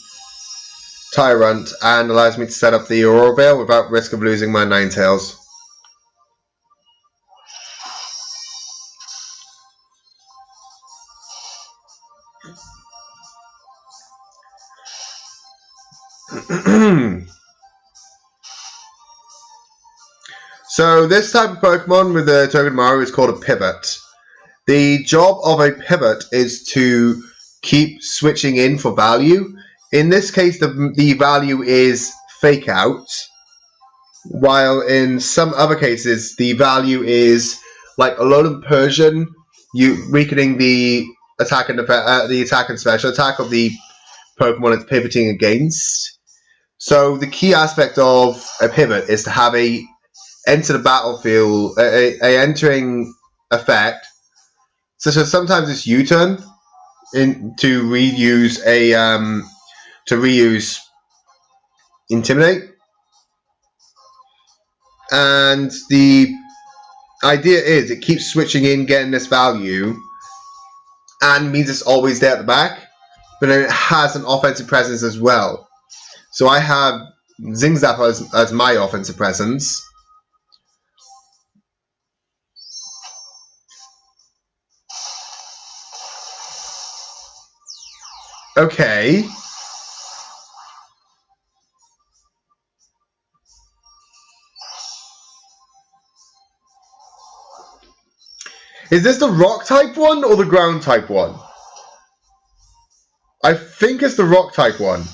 Tyrant and allows me to set up the Aurora Veil without risk of losing my Ninetales. So this type of Pokemon with the Togedemaru is called a pivot. The job of a pivot is to keep switching in for value. In this case, the value is fake out, while in some other cases, the value is like a lot of Persian, you weakening the attack and special attack of the Pokemon it's pivoting against. So the key aspect of a pivot is to have a enter the battlefield, a entering effect, such as sometimes it's U-turn to reuse Intimidate, and the idea is it keeps switching in, getting this value, and means it's always there at the back, but then it has an offensive presence as well. So I have Zing Zap as my offensive presence. Okay. Is this the rock type one or the ground type one? I think it's the rock type one.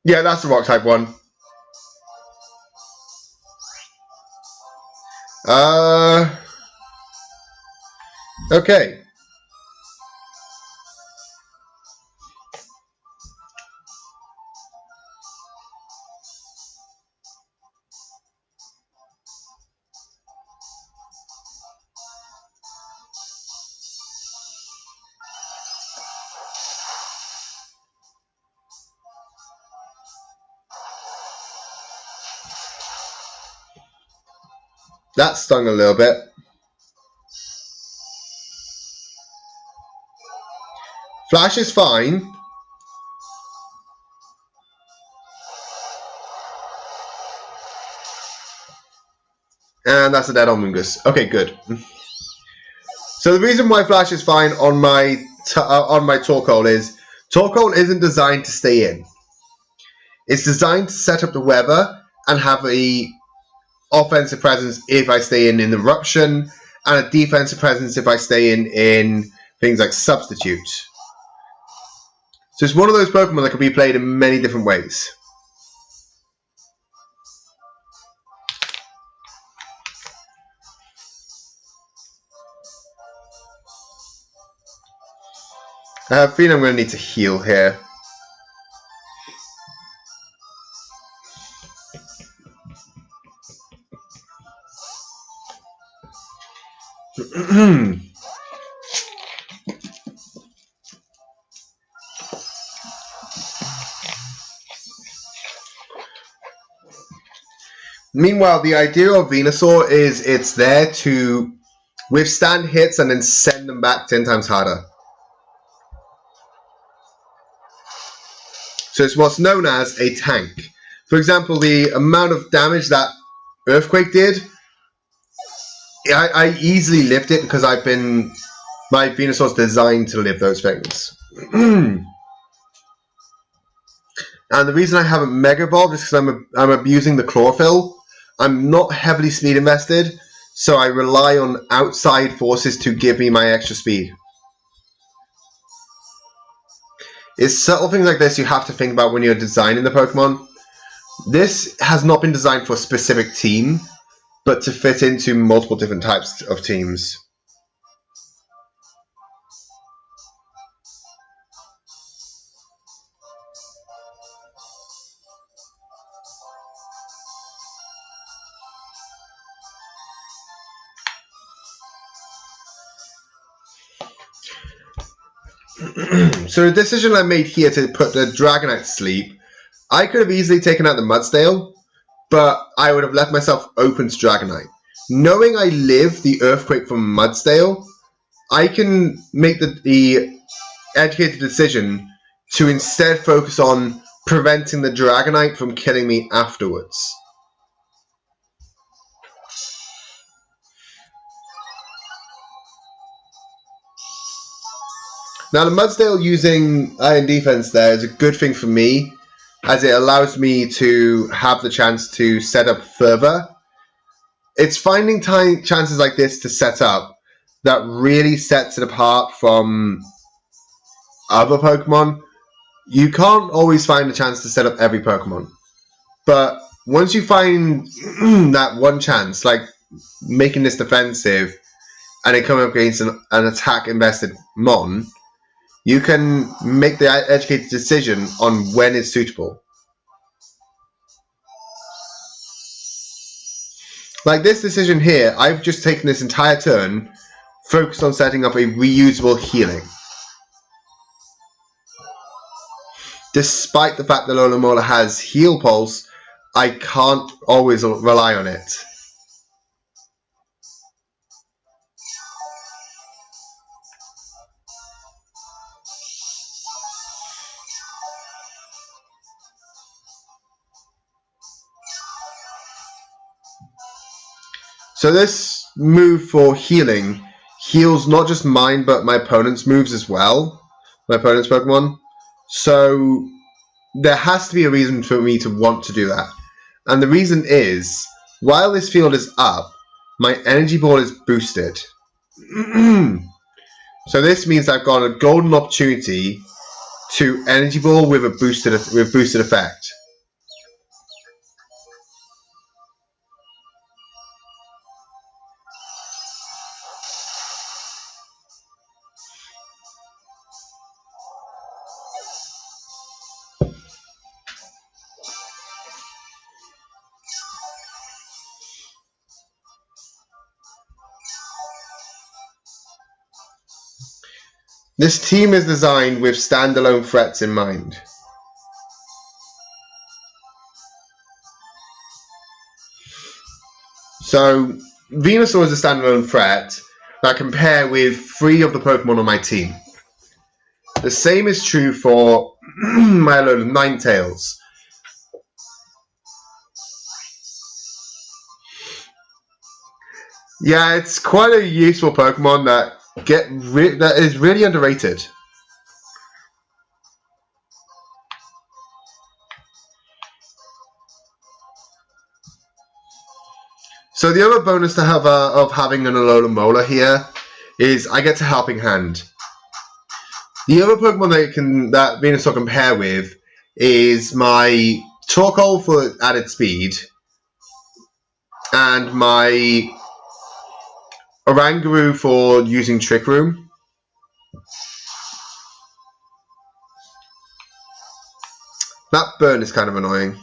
Yeah, that's the rock type one. Okay. That stung a little bit. Flash is fine. And that's a dead Omungus. Okay, good. So the reason why Flash is fine on my Torkoal is Torkoal isn't designed to stay in. It's designed to set up the weather and have a offensive presence if I stay in Eruption, and a defensive presence if I stay in things like Substitute. So it's one of those Pokemon that can be played in many different ways. I have a feeling I'm going to need to heal here. Meanwhile, the idea of Venusaur is it's there to withstand hits and then send them back 10 times harder. So it's what's known as a tank. For example, the amount of damage that Earthquake did, I easily lived it because my Venusaur's designed to live those things. And the reason I haven't Mega Evolved is because I'm abusing the Chlorophyll. I'm not heavily speed invested, so I rely on outside forces to give me my extra speed. It's subtle things like this you have to think about when you're designing the Pokemon. This has not been designed for a specific team, but to fit into multiple different types of teams. So the decision I made here to put the Dragonite to sleep, I could have easily taken out the Mudsdale, but I would have left myself open to Dragonite. Knowing I live the Earthquake from Mudsdale, I can make the educated decision to instead focus on preventing the Dragonite from killing me afterwards. Now the Mudsdale using Iron Defense there is a good thing for me, as it allows me to have the chance to set up further. It's finding chances like this to set up that really sets it apart from other Pokemon. You can't always find a chance to set up every Pokemon, but once you find that one chance, like making this defensive and it coming up against an attack invested Mon, you can make the educated decision on when it's suitable. Like this decision here, I've just taken this entire turn focused on setting up a reusable healing. Despite the fact that Alomola has Heal Pulse, I can't always rely on it. So this move for healing heals not just mine but my opponent's moves as well, my opponent's Pokemon. So there has to be a reason for me to want to do that. And the reason is, while this field is up, my energy ball is boosted. So this means I've got a golden opportunity to energy ball with a boosted effect. This team is designed with standalone threats in mind. So Venusaur is a standalone threat that I can pair with 3 of the Pokemon on my team. The same is true for my load of Ninetales. Yeah, it's quite a useful Pokemon that that is really underrated. So the other bonus to have of having an Alola Mola here is I get to Helping Hand. The other Pokemon that Venusaur can pair with is my Torkoal for added speed and my Oranguru for using Trick Room. That burn is kind of annoying.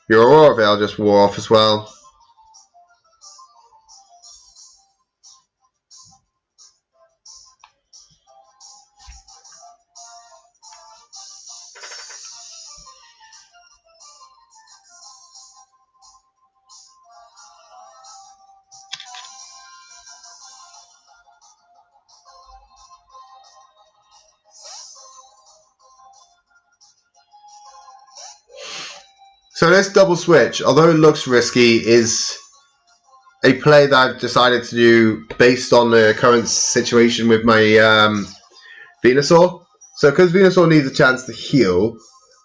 Your Aurora Veil just wore off as well. So this double switch, although it looks risky, is a play that I've decided to do based on the current situation with my Venusaur. So because Venusaur needs a chance to heal,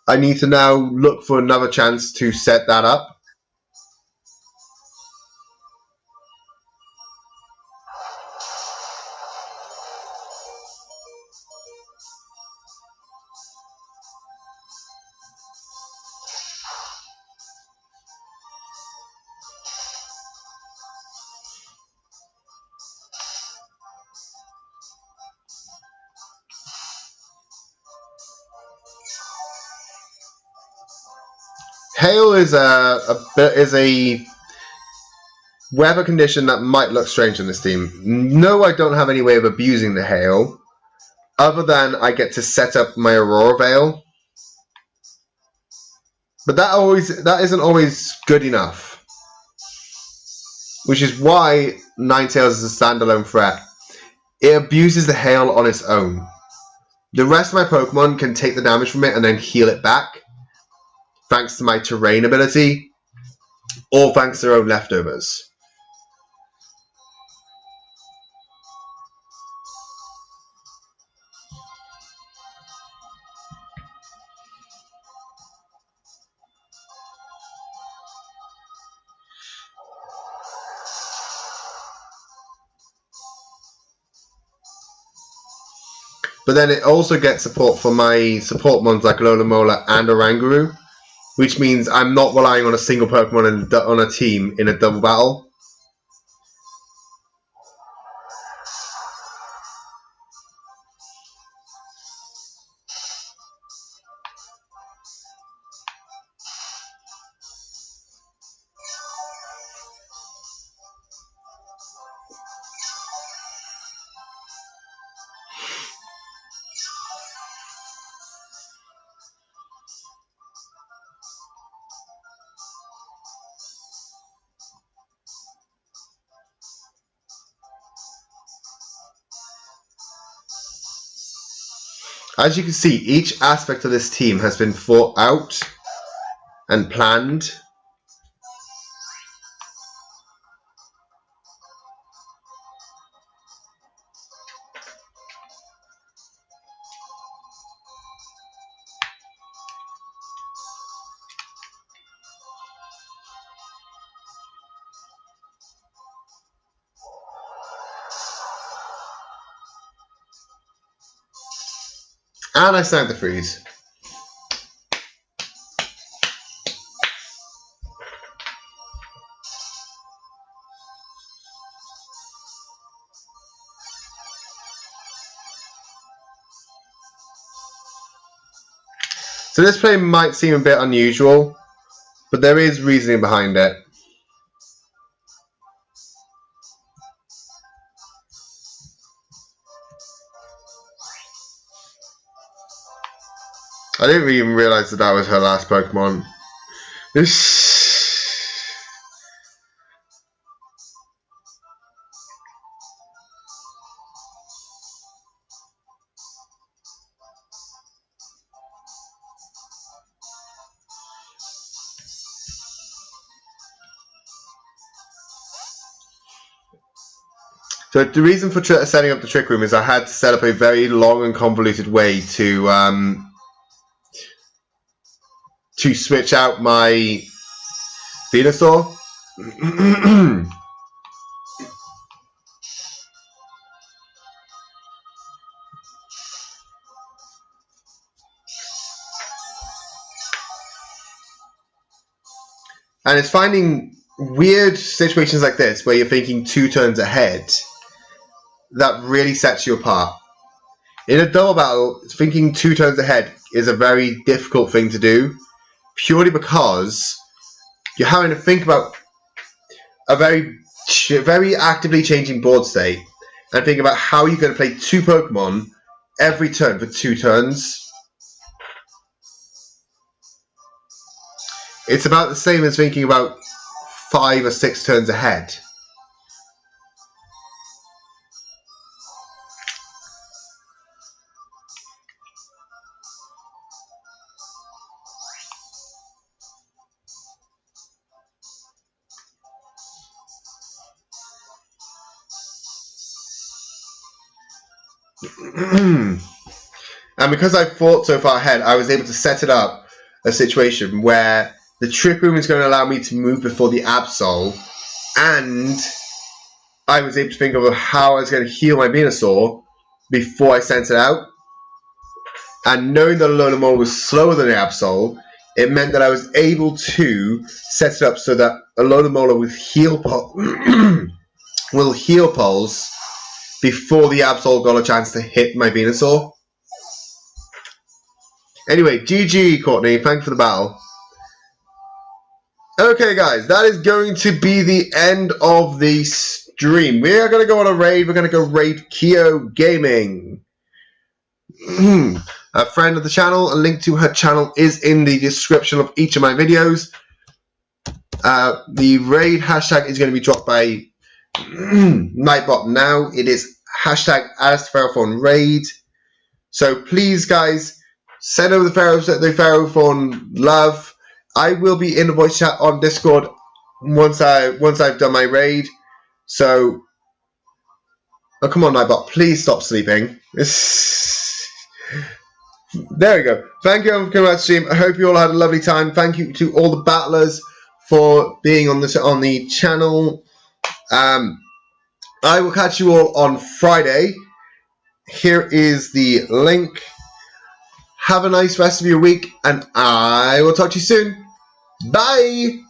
I need to now look for another chance to set that up. Hail is a weather condition that might look strange on this team. No, I don't have any way of abusing the hail, other than I get to set up my Aurora Veil. But that isn't always good enough. Which is why Ninetales is a standalone threat. It abuses the hail on its own. The rest of my Pokemon can take the damage from it and then heal it back, thanks to my terrain ability, or thanks to their own leftovers. But then it also gets support for my support mons like Alola and Oranguru, which means I'm not relying on a single Pokemon on a team in a double battle. As you can see, each aspect of this team has been thought out and planned. And I snagged the freeze. So this play might seem a bit unusual, but there is reasoning behind it. I didn't even realize that that was her last Pokemon. So the reason for setting up the Trick Room is I had to set up a very long and convoluted way to switch out my Venusaur. And it's finding weird situations like this where you're thinking 2 turns ahead that really sets you apart. In a double battle, thinking 2 turns ahead is a very difficult thing to do, purely because you're having to think about a very actively changing board state and think about how you're going to play 2 Pokemon every turn for 2 turns. It's about the same as thinking about 5 or 6 turns ahead. And because I thought so far ahead, I was able to set it up a situation where the Trick Room is going to allow me to move before the Absol, and I was able to think of how I was going to heal my Venusaur before I sent it out. And knowing that Alolan was slower than the Absol, it meant that I was able to set it up so that Alolan with will heal Pulse before the Absol got a chance to hit my Venusaur. Anyway, GG, Courtney. Thanks for the battle. Okay, guys, that is going to be the end of the stream. We are going to go on a raid. We're going to go raid Kyo Gaming. A friend of the channel. A link to her channel is in the description of each of my videos. The raid hashtag is going to be dropped by Nightbot now. It is hashtag #AddUsToPharaohThorn raid. So please, guys, send over the Pharaohthorn love. I will be in the voice chat on Discord once I've done my raid. So, oh, come on, Nightbot, please stop sleeping. There we go. Thank you all for coming out to stream. I hope you all had a lovely time. Thank you to all the battlers for being on the channel. I will catch you all on Friday. Here is the link. Have a nice rest of your week, and I will talk to you soon. Bye!